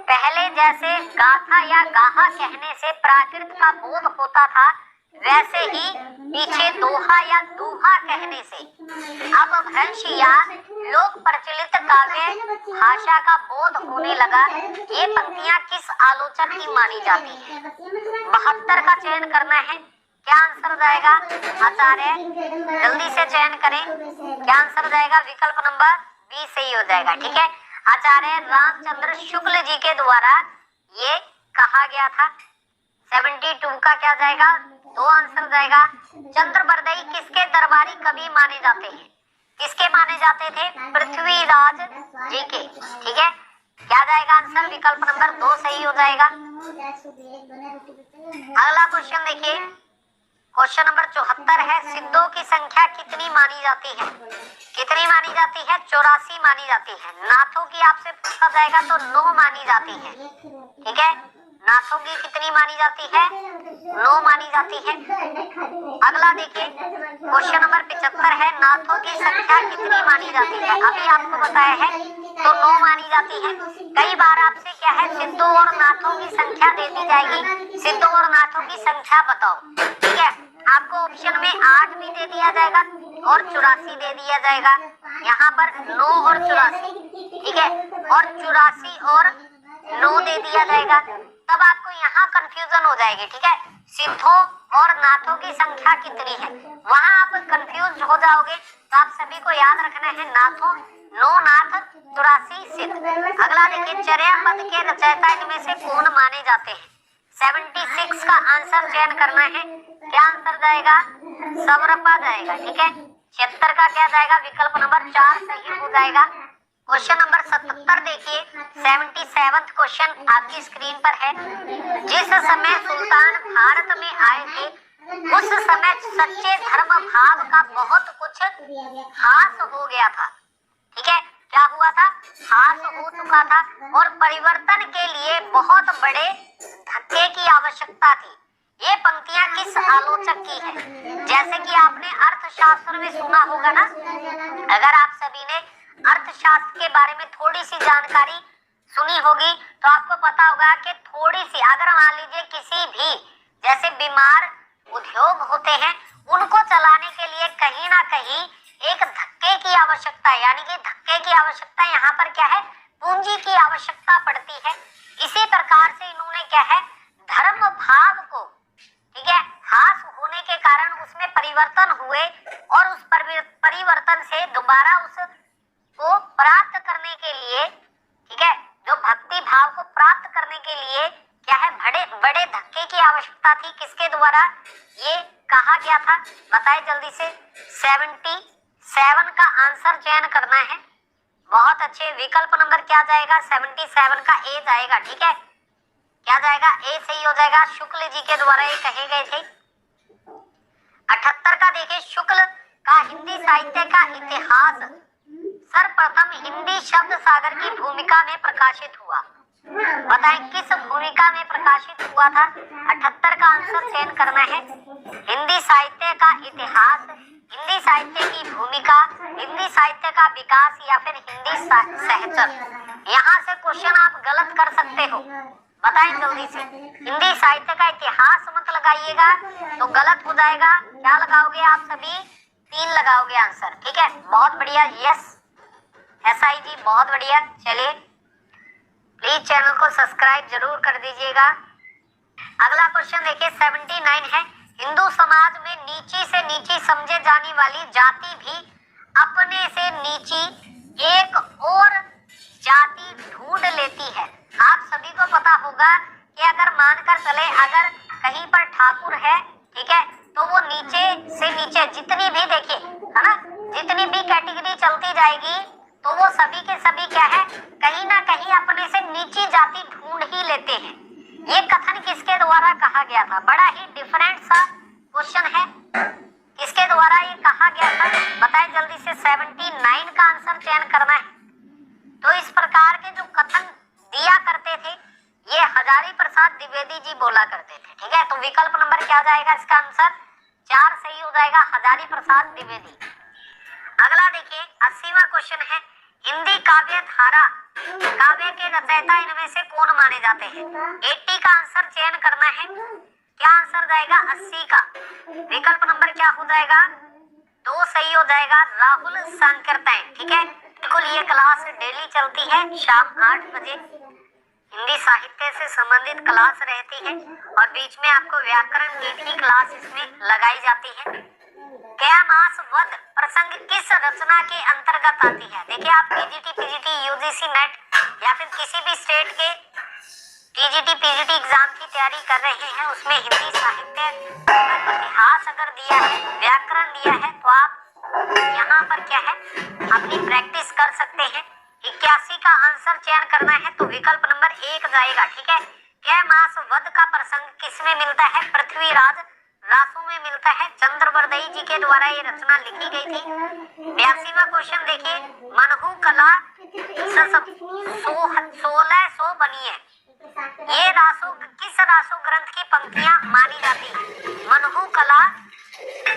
पहले जैसे गाथा या गाहा कहने से प्राकृत का बोध होता था, वैसे ही पीछे दोहा या दूहा कहने से अब भ्रंश या लोक प्रचलित काव्य भाषा का बोध होने लगा। ये पंक्तियां किस आलोचक की मानी जाती है? 72 का चयन करना है। क्या आंसर जाएगा? आचार्य, जल्दी से चयन करें। क्या आंसर जाएगा? विकल्प नंबर 20 सही हो जाएगा। ठीक है, आचार्य रामचंद्र शुक्ल जी के द्वारा ये कहा गया था। 72 का क्या जाएगा, 2 आंसर जाएगा। चंद्रबरदई किसके दरबारी कवि माने जाते हैं, किसके माने जाते थे, पृथ्वीराज जी के। ठीक है, क्या जाएगा आंसर, विकल्प नंबर 2 सही हो जाएगा। अगला क्वेश्चन देखिए, क्वेश्चन नंबर 74 है, सिद्धों की संख्या कितनी मानी जाती है, कितनी मानी जाती है, 84 मानी जाती है। नाथों की आपसे पूछा जाएगा तो 9 मानी जाती है। ठीक है, नाथों की कितनी मानी जाती है, 9 मानी जाती है। अगला देखिए, क्वेश्चन नंबर 75 है, नाथों की संख्या कितनी मानी जाती है, अभी आपको बताया है तो 9 मानी जाती है। कई बार आपसे क्या है, सिद्धों और नाथों की संख्या दे दी जाएगी, सिद्धों और नाथों की संख्या बताओ। ठीक है, आपको ऑप्शन में 8 भी दे दिया जाएगा और 84 दे दिया जाएगा। यहाँ पर 9 और 84, ठीक है, और 84 और 9 दे दिया जाएगा, तब आपको यहाँ कंफ्यूजन हो जाएगी। ठीक है, सिद्धों और नाथों की संख्या कितनी है, वहां आप कंफ्यूज हो जाओगे। तो आप सभी को याद रखना है, नाथों 9 नाथ 84 सिद्ध। अगला देखिए, चर्या पद के रचयिता इनमें से कौन माने जाते हैं, 76 का आंसर चयन करना है। क्या आंसर जाएगा, समरप्पा जाएगा। ठीक है, 76 का क्या जाएगा, विकल्प नंबर 4 सही हो जाएगा। क्वेश्चन नंबर 77 देखिए, 77वां क्वेश्चन आपकी स्क्रीन पर है। जिस समय सुल्तान भारत में आए थे उस समय सच्चे धर्म भाव का बहुत कुछ हास हो गया था। ठीक है, क्या हुआ था, हास हो चुका था और परिवर्तन के लिए बहुत बड़े धक्के की आवश्यकता थी। ये पंक्तियां किस आलोचक की है, जैसे कि आपने अर्थशास्त्र में सुना होगा ना, अगर आप सभी ने अर्थशास्त्र के बारे में थोड़ी सी जानकारी सुनी होगी तो आपको पता होगा कि थोड़ी सी, अगर मान लीजिए किसी भी जैसे बीमार उद्योग होते हैं उनको चलाने के लिए कहीं ना कहीं एक धक्के की आवश्यकता है, यानी कि धक्के की आवश्यकता यहाँ पर क्या है, पूंजी की आवश्यकता पड़ती है। इसी प्रकार से इन्होंने क्या है, धर्म भाव को, ठीक है, हास होने के कारण उसमें परिवर्तन हुए और उस परिवर्तन से दोबारा उसको प्राप्त करने के लिए, ठीक है, जो भक्ति भाव को प्राप्त करने के लिए क्या है, बड़े बड़े धक्के की आवश्यकता थी। किसके द्वारा ये कहा गया था, बताए जल्दी से। 77 का आंसर चयन करना है। बहुत अच्छे, विकल्प नंबर क्या जाएगा, 77 का ए जाएगा। ठीक है, क्या जाएगा, ए सही हो जाएगा। शुक्ल जी के द्वारा ये कहे गए थे। 78 का देखिए, शुक्ल का हिंदी साहित्य का इतिहास सर्वप्रथम हिंदी शब्द सागर की भूमिका में प्रकाशित हुआ। बताएं किस भूमिका में प्रकाशित हुआ था। 78 का आंसर चयन करना है। हिंदी साहित्य का इतिहास, हिंदी साहित्य की भूमिका, हिंदी साहित्य का विकास या फिर हिंदी सहचर। यहाँ से क्वेश्चन आप गलत कर सकते हो, बताएं जल्दी से। हिंदी साहित्य का इतिहास मत लगाइएगा तो गलत हो जाएगा। क्या लगाओगे आप सभी, 3 लगाओगे आंसर। ठीक है, बहुत बढ़िया, यस एसआई जी, बहुत बढ़िया। चलिए प्लीज चैनल को सब्सक्राइब जरूर कर दीजिएगा। अगला क्वेश्चन देखिए, 79 है, हिंदू समाज में नीची से नीची समझे जाने वाली जाति भी अपने से नीची एक और जाति ढूंढ लेती है। आप सभी को पता होगा कि अगर मानकर चले, अगर कहीं पर ठाकुर है, ठीक है, तो वो नीचे से नीचे जितनी भी, देखिए है ना, जितनी भी कैटेगरी चलती जाएगी तो वो सभी के सभी क्या है, कहीं ना कहीं अपने से नीची जाति ढूंढ ही लेते हैं। ये कथन किसके द्वारा कहा गया था, बड़ा ही डिफरेंट सा क्वेश्चन है, किसके द्वारा ये कहा गया था, बताएं जल्दी से। 79 का आंसर चयन करना है। तो इस प्रकार के जो कथन दिया करते थे ये हजारी प्रसाद द्विवेदी जी बोला करते थे। ठीक है, तो विकल्प नंबर क्या जाएगा, इसका आंसर 4 सही हो जाएगा, हजारी प्रसाद द्विवेदी। अगला देखिए, 80वां क्वेश्चन है, हिंदी काव्य धारा काव्य के रचयिता इनमें से कौन माने जाते हैं। 80 का आंसर चयन करना है। क्या आंसर जाएगा, 80 का विकल्प नंबर क्या हो जाएगा, 2 सही हो जाएगा, राहुल सांकृत्य। ठीक है, बिल्कुल ये क्लास डेली चलती है शाम 8 बजे, हिंदी साहित्य से संबंधित क्लास रहती है और बीच में आपको व्याकरण की भी क्लास इसमें लगाई जाती है। क्या मास वध प्रसंग किस रचना के अंतर्गत आती है। देखिए, आप पीजीटी, यूजीसी, नेट या फिर किसी भी स्टेट के टीजीटी पीजीटी एग्जाम की तैयारी कर रहे हैं, उसमें हिंदी साहित्य, इतिहास अगर दिया है, व्याकरण दिया है, तो आप यहाँ पर क्या है अपनी प्रैक्टिस कर सकते हैं। 81 का आंसर चयन करना है तो विकल्प नंबर 1 जाएगा। ठीक है, क्या मास वध का प्रसंग किसमें मिलता है? पृथ्वीराज रासो में मिलता है। चंद्रवरदई जी के द्वारा ये रचना लिखी गई थी। 82वां क्वेश्चन देखिए, मनहु कला 1600 बनी है, ये रासो किस रासो ग्रंथ की पंक्तियां मानी जाती है? मनहु कला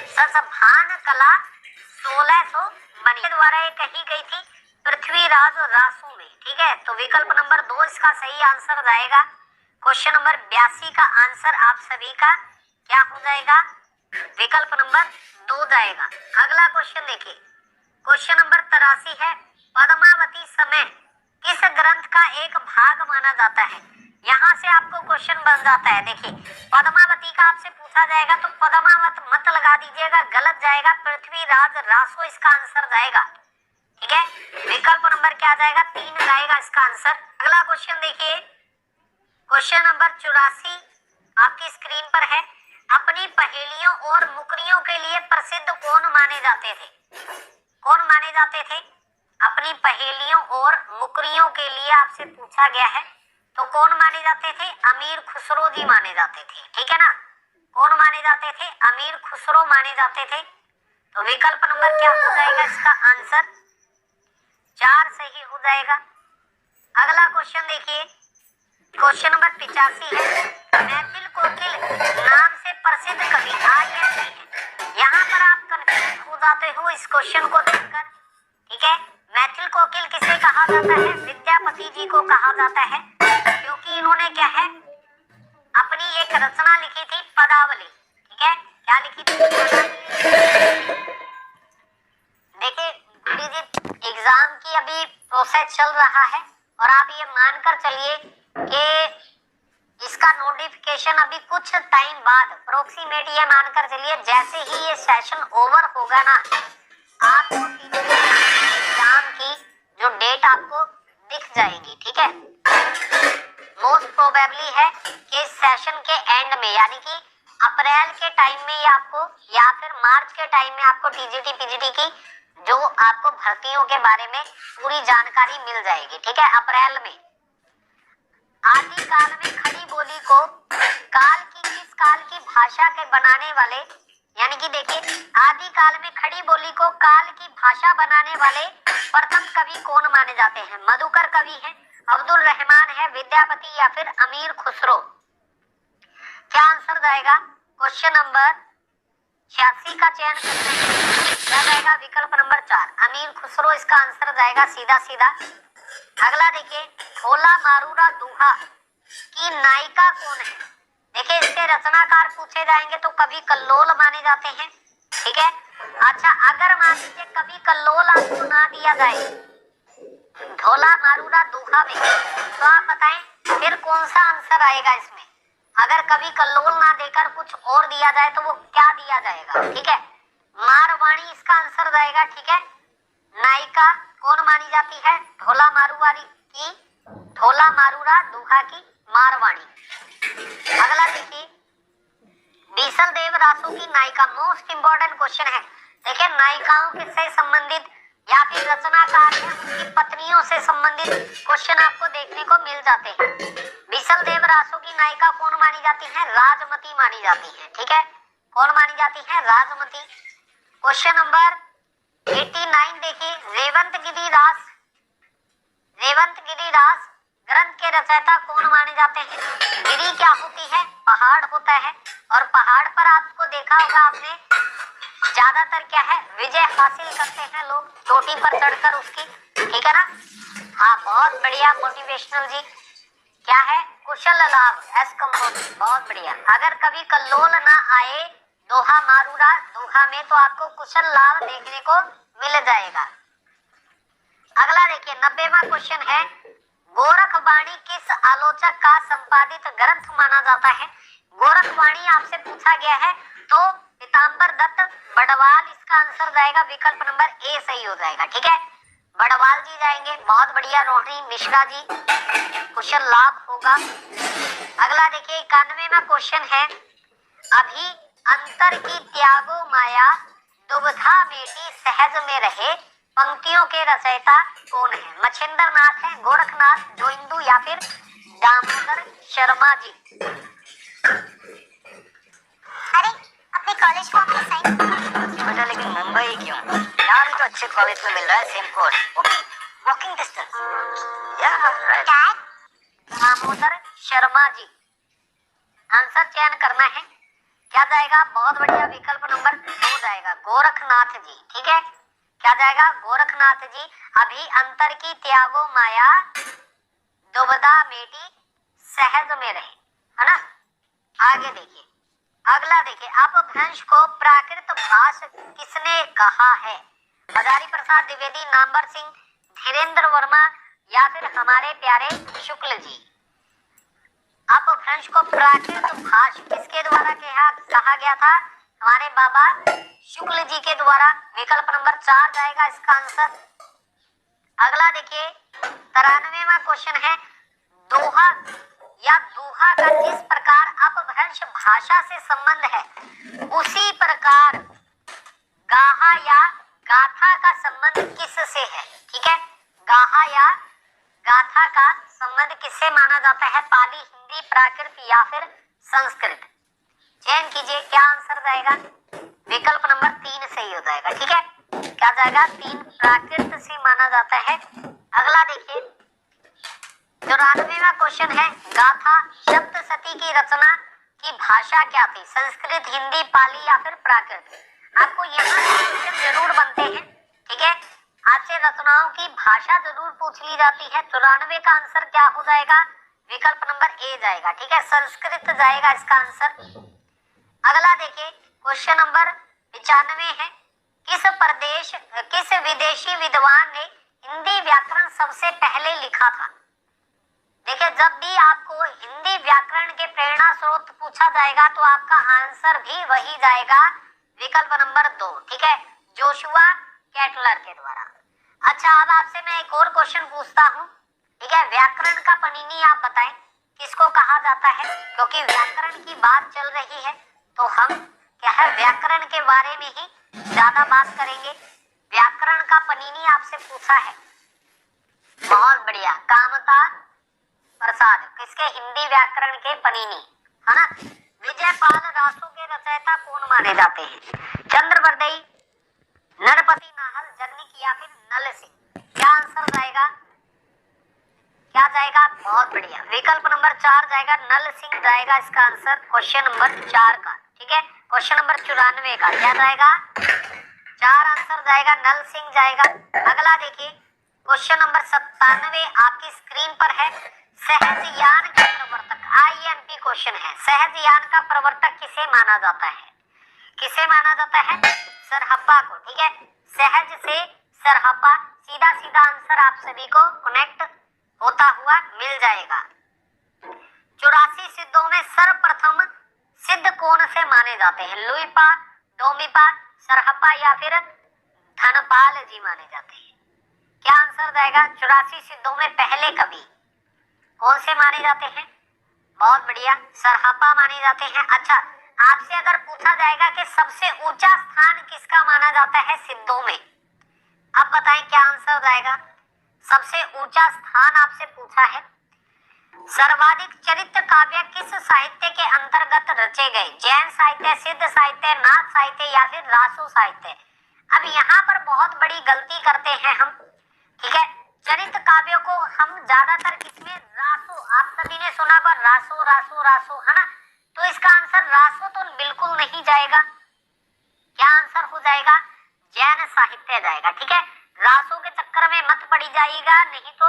ससभान कला 1600 बनी के द्वारा ये कही गई थी पृथ्वीराज रासो में। ठीक है, तो विकल्प नंबर 2 इसका सही आंसर जाएगा। क्वेश्चन नंबर 82 का आंसर आप सभी का क्या हो जाएगा? विकल्प नंबर 2 जाएगा। अगला क्वेश्चन देखिए, क्वेश्चन नंबर 83 है, पद्मावती समय किस ग्रंथ का एक भाग माना जाता है? यहाँ से आपको क्वेश्चन बन जाता है। देखिए, पद्मावती का आपसे पूछा जाएगा तो पद्मावत मत लगा दीजिएगा, गलत जाएगा। पृथ्वीराज रासो इसका आंसर जाएगा। ठीक है, विकल्प नंबर क्या जाएगा? 3 जाएगा इसका आंसर। अगला क्वेश्चन देखिए, क्वेश्चन नंबर 84 आपकी स्क्रीन पर है। अपनी पहेलियों और मुकरियों के लिए प्रसिद्ध कौन माने जाते थे? कौन माने जाते थे? अपनी पहेलियों और मुकरियों के लिए आपसे पूछा गया है, तो कौन माने जाते थे? अमीर खुसरो जी माने जाते थे। ठीक है ना, कौन माने जाते थे? अमीर खुसरो माने जाते थे। तो विकल्प नंबर क्या हो जाएगा इसका आंसर? 4 सही हो जाएगा। अगला क्वेश्चन देखिए, क्वेश्चन नंबर 85 है, मैथिल कोकिल नाम से प्रसिद्ध कवि आर्यन जी हैं। यहाँ पर आप कंफ्यूज हो जाते हो इस क्वेश्चन को देखकर। ठीक है, मैथिल कोकिल किसे कहा जाता है? विद्यापति जी को कहा जाता है, क्योंकि इन्होंने क्या है अपनी एक रचना लिखी थी पदावली। ठीक है, क्या लिखी थी? देखिए, एग्जाम की अभी प्रोसेस चल रहा है और आप ये मानकर चलिए कि इसका नोटिफिकेशन अभी कुछ टाइम बाद, अप्रोक्सीमेट ये मानकर चलिए जैसे ही ये सेशन ओवर होगा ना, आपको एग्जाम की जो डेट आपको दिख जाएगी। ठीक है, मोस्ट प्रोबेबली है कि इस सेशन के एंड में यानी कि अप्रैल के टाइम में आपको या फिर मार्च के टाइम में आपको टीजीटी पीजीटी की जो आपको भर्तियों के बारे में पूरी जानकारी मिल जाएगी। ठीक है, अप्रैल में। आदि काल में खड़ी बोली को काल की किस काल की भाषा के बनाने वाले, यानी कि देखिए आदि काल में खड़ी बोली को काल की भाषा बनाने वाले प्रथम कवि कौन माने जाते हैं? मधुकर कवि हैं, अब्दुल रहमान है, विद्यापति या फिर अमीर खुसरो। क्या आंसर जाएगा? क्वेश्चन नंबर 86 का चयन करते हैं, क्या जाएगा? विकल्प नंबर 4 अमीर खुसरो इसका आंसर जाएगा सीधा सीधा। अगला देखिए, भोला मारूरा दूहा की नायिका कौन है? देखिए, इसके रचनाकार पूछे जाएंगे तो कवि कल्लोल माने जाते हैं। ठीक है, अच्छा अगर मान लीजिए कवि कल्लोल आपको ना दिया जाए भोला मारूरा दूहा में, तो आप बताएं फिर कौन सा आंसर आएगा इसमें? अगर कभी कल्लोल ना देकर कुछ और दिया जाए तो वो क्या दिया जाएगा? ठीक है, मारवाणी इसका आंसर जाएगा। ठीक है, नायिका कौन मानी जाती है? ढोला मारूरा दूहा की मारवाणी। अगला देखिए, बीसल देव रासो की नायिका, मोस्ट इंपॉर्टेंट क्वेश्चन है। देखिए, नायिकाओं से संबंधित या फिर रचनाकार है उनकी पत्नियों से संबंधित क्वेश्चन आपको देखने को मिल जाते हैं। बीसल देव रासो की नायिका कौन मानी जाती है? राजमती मानी जाती है। ठीक है, कौन मानी जाती है? राजमती। क्वेश्चन नंबर 89 देखिए, रेवंत गिरिरास ग्रंथ के रचयिता कौन माने जाते हैं? गिरी क्या होती है? पहाड़ होता है, और पहाड़ पर आपको देखा होगा आपने ज्यादातर क्या है विजय हासिल करते हैं लोग चोटी पर चढ़कर उसकी। ठीक है ना, हाँ बहुत बढ़िया मोटिवेशनल जी। क्या है? कुशल लाभ एस कंपोजिट, बहुत बढ़िया। अगर कभी कल्लोल ना आए दोहा मारूरा दूहा में तो आपको कुशल लाभ देखने को मिल जाएगा। अगला देखिए, 90वां क्वेश्चन है, गोरखवाणी किस आलोचक का संपादित ग्रंथ माना जाता है? गोरखवाणी आपसे पूछा गया है तो पीताम्बर दत्त बड़वाल इसका आंसर जाएगा। विकल्प नंबर ए सही हो जाएगा। ठीक है, बड़वाल जी जाएंगे, बहुत बढ़िया। रोहिणी मिश्रा जी, क्वेश्चन लाभ होगा। अगला देखिए 91वां क्वेश्चन है, अभी अंतर की त्यागो माया दुबधा मेटी सहज में रहे, पंक्तियों के रचयिता कौन है? मच्छिंद्र नाथ है, गोरखनाथ, जोइंदू या फिर दामोदर शर्मा जी? अरे अपने कॉलेज को आपने साइन बेटा, लेकिन मुंबई क्यों? यहाँ भी तो अच्छे कॉलेज में मिल रहा है सेम कोर्स, वो भी वॉकिंग डिस्टेंस। या राइट, दामोदर शर्मा जी। आंसर चयन करना है, क्या जाएगा? बहुत बढ़िया, विकल्प नंबर 2 जाएगा, गोरखनाथ जी। ठीक है, क्या जाएगा? गोरखनाथ जी। अभी अंतर की त्यागो माया दुबदा मेटी सहज में रहे, है ना। आगे देखिए, अगला देखिए, अपभ्रंश को प्राकृत भाष किसने कहा है? हजारी प्रसाद द्विवेदी, नामवर सिंह, धीरेन्द्र वर्मा या फिर हमारे प्यारे शुक्ल जी? अपभ्रंश को प्राकृत भाष किसके द्वारा कहा गया था? हमारे बाबा शुक्ल जी के द्वारा। विकल्प नंबर 4 जाएगा इसका आंसर। अगला देखिए 93वां क्वेश्चन है, दोहा या दोहा का जिस प्रकार अपभ्रंश भाषा से संबंध है, उसी प्रकार गाहा या गाथा का संबंध किससे है? ठीक है, गाहा या गाथा का संबंध किससे माना जाता है? पाली, हिंदी, प्राकृत या फिर संस्कृत? चयन कीजिए, क्या आंसर जाएगा? विकल्प नंबर 3 सही हो जाएगा। ठीक है, क्या जाएगा? 3 प्राकृत से माना जाता है। अगला देखिए 94वां क्वेश्चन है, गाथा सप्तशती की रचना की भाषा क्या थी? संस्कृत, हिंदी, पाली या फिर प्राकृत? आपको यहाँ क्वेश्चन जरूर बनते हैं। ठीक है, आपसे रचनाओं की भाषा जरूर पूछ ली जाती है। 94 का आंसर क्या हो जाएगा? विकल्प नंबर ए जाएगा। ठीक है, संस्कृत जाएगा इसका आंसर। अगला देखिए क्वेश्चन नंबर 95 है, किस विदेशी विद्वान ने हिंदी व्याकरण सबसे पहले लिखा था? देखिए, जब भी आपको हिंदी व्याकरण के प्रेरणा स्रोत पूछा जाएगा तो आपका आंसर भी वही जाएगा, विकल्प नंबर 2। ठीक है, जोशुआ कैटलर के द्वारा। अच्छा, अब आपसे मैं एक और क्वेश्चन पूछता हूँ। ठीक है, व्याकरण का पनीनी आप बताएं किसको कहा जाता है? क्योंकि व्याकरण की बात चल रही है तो हम क्या है, व्याकरण के बारे में ही ज्यादा बात करेंगे। व्याकरण का पनीनी आपसे पूछा है, बहुत बढ़िया, कामता प्रसाद, किसके? हिंदी व्याकरण के पनीनी, है ना। विजयपाल रासो के रचयिता कौन माने जाते हैं? चंद्रवर्दई, नरपति नाहल, जगनिक या फिर नल सिंह? क्या आंसर जाएगा? क्या जाएगा? बहुत बढ़िया, विकल्प नंबर 4 जाएगा, नल सिंह जाएगा इसका आंसर, क्वेश्चन नंबर 4 का। ठीक है, क्वेश्चन नंबर 94 का क्या जाएगा? 4 आंसर जाएगा, नल सिंह जाएगा। अगला देखिए क्वेश्चन नंबर 97 आपकी स्क्रीन पर है, सहजयान के प्रवर्तक, आईएमपी क्वेश्चन है, सहजयान का प्रवर्तक किसे माना जाता है? किसे माना जाता है? सरहप्पा को। ठीक है, सहज से सरहप्पा, सीधा सीधा आंसर आप सभी को कनेक्ट होता हुआ मिल जाएगा। 84 सिद्धों में सर्वप्रथम सिद्ध कौन से माने जाते हैं? लुइपा, डोमिपा, सरहप्पा या फिर धनपाल जी माने जाते हैं? क्या आंसर जाएगा? 84 सिद्धों में पहले कवि कौन से माने जाते हैं? बहुत बढ़िया, सरहप्पा माने जाते हैं। अच्छा, आपसे अगर पूछा जाएगा कि सबसे ऊंचा स्थान किसका माना जाता है सिद्धों में, अब बताएं क्या आंसर जाएगा? सबसे ऊंचा स्थान आपसे पूछा है। सर्वाधिक चरित्र काव्य किस साहित्य के अंतर्गत रचे गए? जैन साहित्य, सिद्ध साहित्य, नाथ साहित्य या फिर रासो साहित्य? अब यहाँ पर बहुत बड़ी गलती करते हैं हम। ठीक है, चरित्र काव्यों को हम ज्यादातर किसमें? रासो, आप सभी ने सुना होगा रासो रासो रासो, है ना। तो इसका आंसर रासो तो बिल्कुल नहीं जाएगा। क्या आंसर हो जाएगा? जैन साहित्य जाएगा। ठीक है, रासो के चक्कर में मत पड़ी जाइएगा, नहीं तो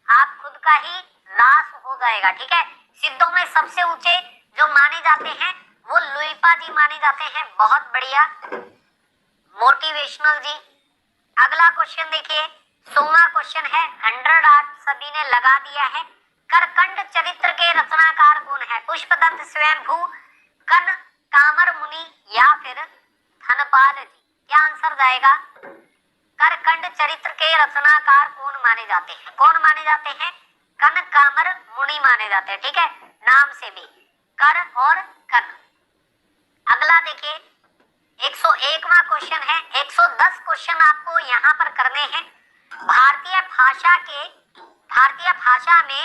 आप खुद का ही नाश हो जाएगा। ठीक है, सिद्धों में सबसे ऊंचे जो माने जाते हैं वो लुइपा जी माने जाते हैं। बहुत बढ़िया, मोटिवेशनल जी। अगला क्वेश्चन देखिए, 16वां क्वेश्चन है, 100 आप सभी ने लगा दिया है। करकंड चरित्र के रचनाकार कौन है? पुष्पदंत स्वयंभू, कन कामर मुनि या फिर धनपाल जी? क्या आंसर जाएगा? करकंड चरित्र के रचनाकार कौन माने जाते हैं? कौन माने जाते हैं? कनकामर मुनि माने जाते हैं। ठीक है, नाम से भी कर और कन। अगला देखिए 101वां क्वेश्चन है। 110 क्वेश्चन आपको यहाँ पर करने हैं। भारतीय भाषा में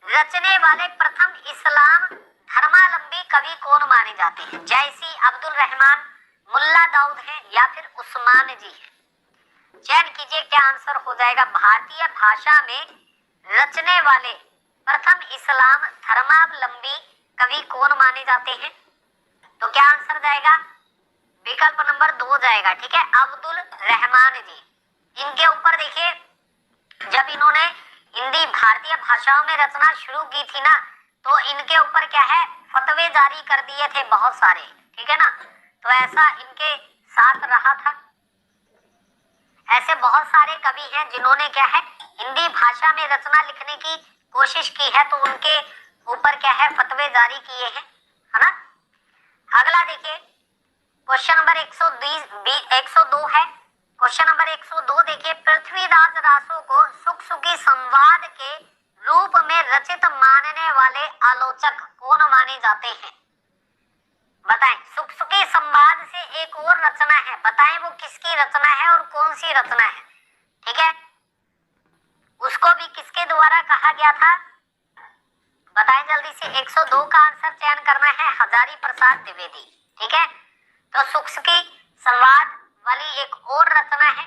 रचने वाले प्रथम इस्लाम धर्मावलंबी कवि कौन माने जाते हैं? जैसी, अब्दुल रहमान, मुल्ला दाऊद है या फिर उस्मान जी है? चयन कीजिए, क्या आंसर हो जाएगा? भारतीय भाषा में रचने वाले प्रथम इस्लाम धर्मावलंबी कवि कौन माने जाते हैं? तो क्या आंसर जाएगा? विकल्प नंबर 2 जाएगा। ठीक है, अब्दुल रहमान जी। इनके ऊपर देखिए, जब इन्होंने हिंदी भारतीय भाषाओं में रचना शुरू की थी ना, तो इनके ऊपर क्या है, फतवे जारी कर दिए थे बहुत सारे। ठीक है ना, तो ऐसा इनके साथ रहा था। ऐसे बहुत सारे कवि हैं जिन्होंने क्या है, हिंदी भाषा में रचना लिखने की कोशिश की है, तो उनके ऊपर क्या है, फतवे जारी किए हैं, है ना। अगला देखिए क्वेश्चन नंबर 102 है। क्वेश्चन नंबर 102 देखिए, पृथ्वीराज रासो को सुख सुखी संवाद के रूप में रचित मानने वाले आलोचक कौन माने जाते हैं? बताएं, सुख सुखी संवाद से एक और रचना है, बताएं वो किसकी रचना है और कौन सी रचना है? ठीक है, उसको भी किसके द्वारा कहा गया था? बताएं जल्दी से। 102 का आंसर चयन करना है, हजारी प्रसाद द्विवेदी। ठीक है, तो सुख सुखी संवाद वाली एक और रचना है।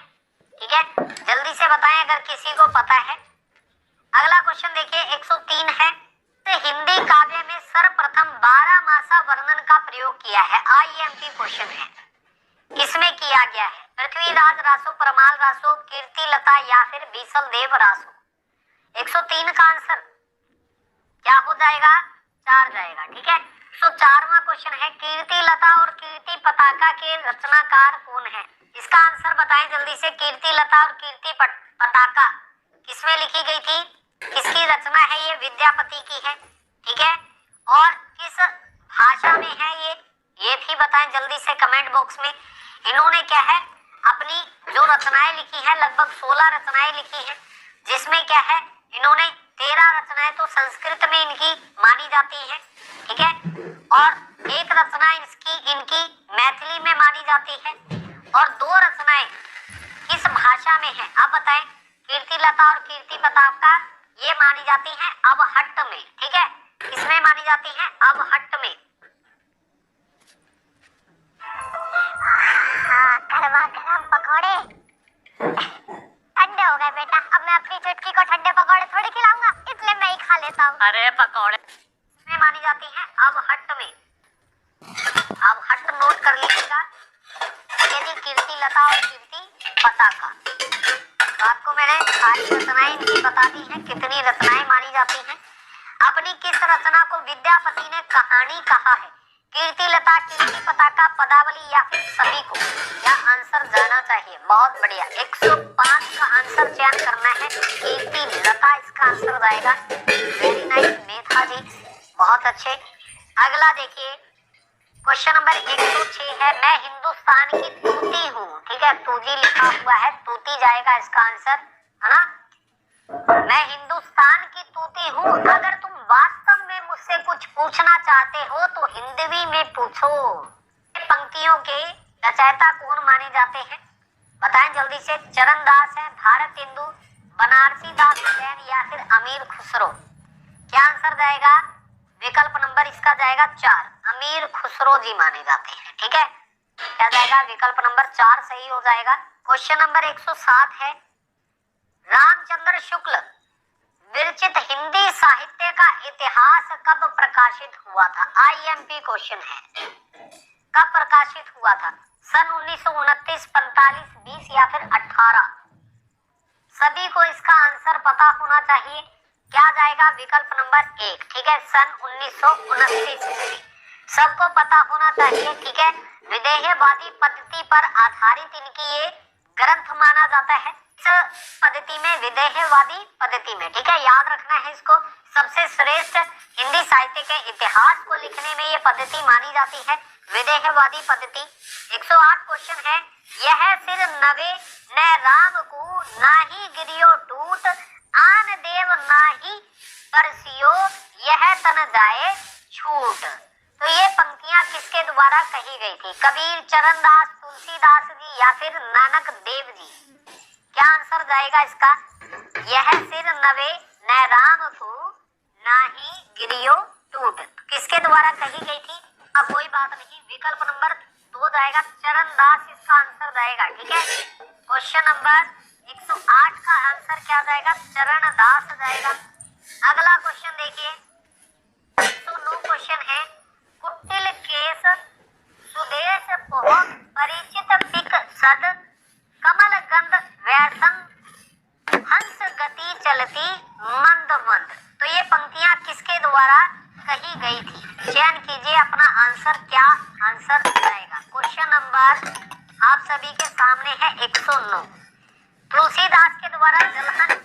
ठीक है, जल्दी से बताएं अगर किसी को पता है। अगला क्वेश्चन देखिए 103 है। हिंदी काव्य में सर्वप्रथम 12 मासा वर्णन का प्रयोग किया है। आईएमपी क्वेश्चन है, किसमें किया गया है? पृथ्वीराज रासो, परमाल रासो, कीर्तिलता या फिर बीसल देव रासो? 103 का आंसर क्या हो जाएगा? 4 जाएगा। ठीक है, 104वां क्वेश्चन है, कीर्तिलता और कीर्ति पताका के रचनाकार कौन है? इसका आंसर बताएं जल्दी से। कीर्तिलता और कीर्ति पताका किसमें लिखी गई थी? किसकी रचना है? ये विद्यापति की है। ठीक है, और किस भाषा में है ये भी बताएं जल्दी से कमेंट बॉक्स में। इन्होंने क्या है, अपनी जो रचनाएं लिखी है, लगभग 16 रचनाएं लिखी है, जिसमें क्या है, इन्होंने 13 रचनाएं तो संस्कृत में इनकी मानी जाती है। ठीक है, और एक रचना इनकी मैथिली में मानी जाती है, और 2 रचनाएं किस भाषा में है? अब बताएं। कीर्तिलता और कीर्ति पताका ये मानी जाती है अबहट्ट में। ठीक है, किसमें मानी जाती है? अबहट्ट में। हाँ, गरमा गरम पकौड़े ठंडे हो गए बेटा। अब मैं अपनी चुटकी को ठंडे पकौड़े थोड़ी खिलाऊंगा, इसलिए मैं ही खा लेता हूँ। अरे पकौड़े में मानी जाती है अबहट्ट में। अबहट्ट नोट कर लीजिएगा। यदि कीर्तिलता और कीर्ति पताका, तो आपको मैंने सारी रचनाएं इनकी बता दी हैं, कितनी रचनाएं मानी जाती हैं। अपनी किस रचना को विद्यापति ने कहानी कहा है? कीर्तिलता, कीर्ति पताका, पदावली या फिर सभी को? या आंसर जाना चाहिए। बहुत बढ़िया, 105 का आंसर चयन करना है, कीर्तिलता इसका आंसर जाएगा। वेरी नाइस मेधा जी, बहुत अच्छे। अगला देखिए क्वेश्चन नंबर 106 है। मैं हिंदुस्तान की तूती हूँ। ठीक है, तूजी लिखा हुआ है, तूती जाएगा इसका आंसर, है ना। मैं हिंदुस्तान की तूती हूँ, अगर तुम वास्तव में मुझसे कुछ पूछना चाहते हो तो हिंदवी में पूछो। पंक्तियों के रचयिता कौन माने जाते हैं? बताएं जल्दी से। चरणदास है, भारतेंदु, बनारसी दास हुसैन या फिर अमीर खुसरो? क्या आंसर जाएगा? विकल्प नंबर इसका जाएगा 4, अमीर खुसरो जी माने जाते हैं। ठीक है, क्या जाएगा? विकल्प नंबर 4 सही हो जाएगा। क्वेश्चन नंबर 107 है। रामचंद्र शुक्ल विरचित हिंदी साहित्य का इतिहास कब प्रकाशित हुआ था? आईएमपी क्वेश्चन है, कब प्रकाशित हुआ था? सन 1929, 45, 20 या फिर 18? सभी को इसका आंसर पता होना चाहिए। क्या जाएगा? विकल्प नंबर 1। ठीक है, सन 1929 सबको पता होना चाहिए। ठीक है, विदेहवादी पद्धति पर आधारित इनकी ये ग्रंथ माना जाता है इस पद्धति में, विदेहवादी पद्धति में। ठीक है, याद रखना है इसको। सबसे श्रेष्ठ हिंदी साहित्य के इतिहास को लिखने में ये पद्धति मानी जाती है, विदेहवादी पद्धति। 108 क्वेश्चन है, यह सिर नवे न राम को नाही गिरियो टूट, आन देव नाही परसियो यह तन जाए छूट। तो ये पंक्तियां किसके द्वारा कही गई थी? कबीर, चरणदास, तुलसीदास जी या फिर नानक देव जी? क्या आंसर जाएगा इसका? यह सिर नवे न राम को नाही गिरियो टूट किसके द्वारा कही गई थी? अब कोई बात नहीं, विकल्प नंबर 2 जाएगा, चरणदास इसका आंसर जाएगा। ठीक है, क्वेश्चन नंबर 108 का आंसर क्या जाएगा? चरणदास जाएगा। अगला क्वेश्चन देखिए, 109 क्वेश्चन है, कुटिल केस सुदेश पोह परिचित पिक सद, कमल गंध वैसम हंस गति चलती मंद मंद। तो ये पंक्तियां किसके द्वारा कही गई थी? चयन कीजिए अपना आंसर, क्या आंसर आएगा? क्वेश्चन नंबर आप सभी के सामने है 109, तुलसीदास के द्वारा, जलहन,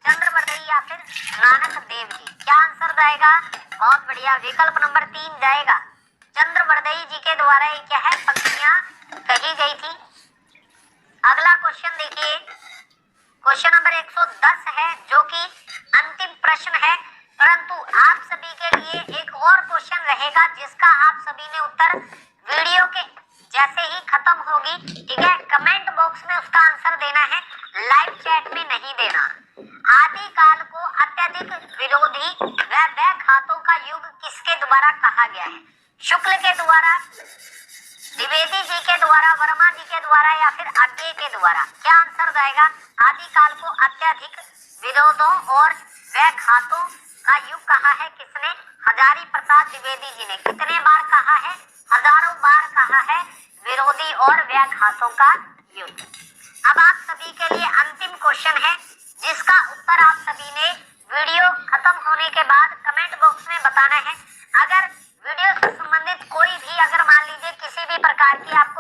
चंद्रवर्ती या फिर नानक देव जी? क्या आंसर जाएगा? बहुत बढ़िया, विकल्प नंबर 3 जाएगा, चंद्रवर्ती जी के द्वारा ये क्या है पंक्तियां कही गई थी। अगला क्वेश्चन देखिए, क्वेश्चन नंबर 110 है जो कि अंतिम प्रश्न है, परंतु आप सभी के लिए एक और क्वेश्चन रहेगा जिसका आप सभी ने उत्तर वीडियो के जैसे ही खत्म होगी, ठीक है, कमेंट बॉक्स में उसका आंसर देना है, लाइव चैट में नहीं देना। आदिकाल को अत्यधिक विरोधी व व्याघातों का युग किसके द्वारा कहा गया है? शुक्ल के द्वारा, द्विवेदी जी के द्वारा, वर्मा जी के द्वारा या फिर अज्ञेय के द्वारा? क्या आंसर जाएगा? आदिकाल को अत्यधिक विरोधों और व्याघातों का युग कहा है किसने? हजारी प्रसाद द्विवेदी जी ने। कितने बार कहा है? हजारों बार कहा है, विरोधी और व्याघातों का युग। अब आप सभी के लिए अंतिम क्वेश्चन है जिसका उत्तर आप सभी ने वीडियो खत्म होने के बाद कमेंट बॉक्स में बताना है। अगर वीडियो से संबंधित कोई भी, अगर मान लीजिए किसी भी प्रकार की आप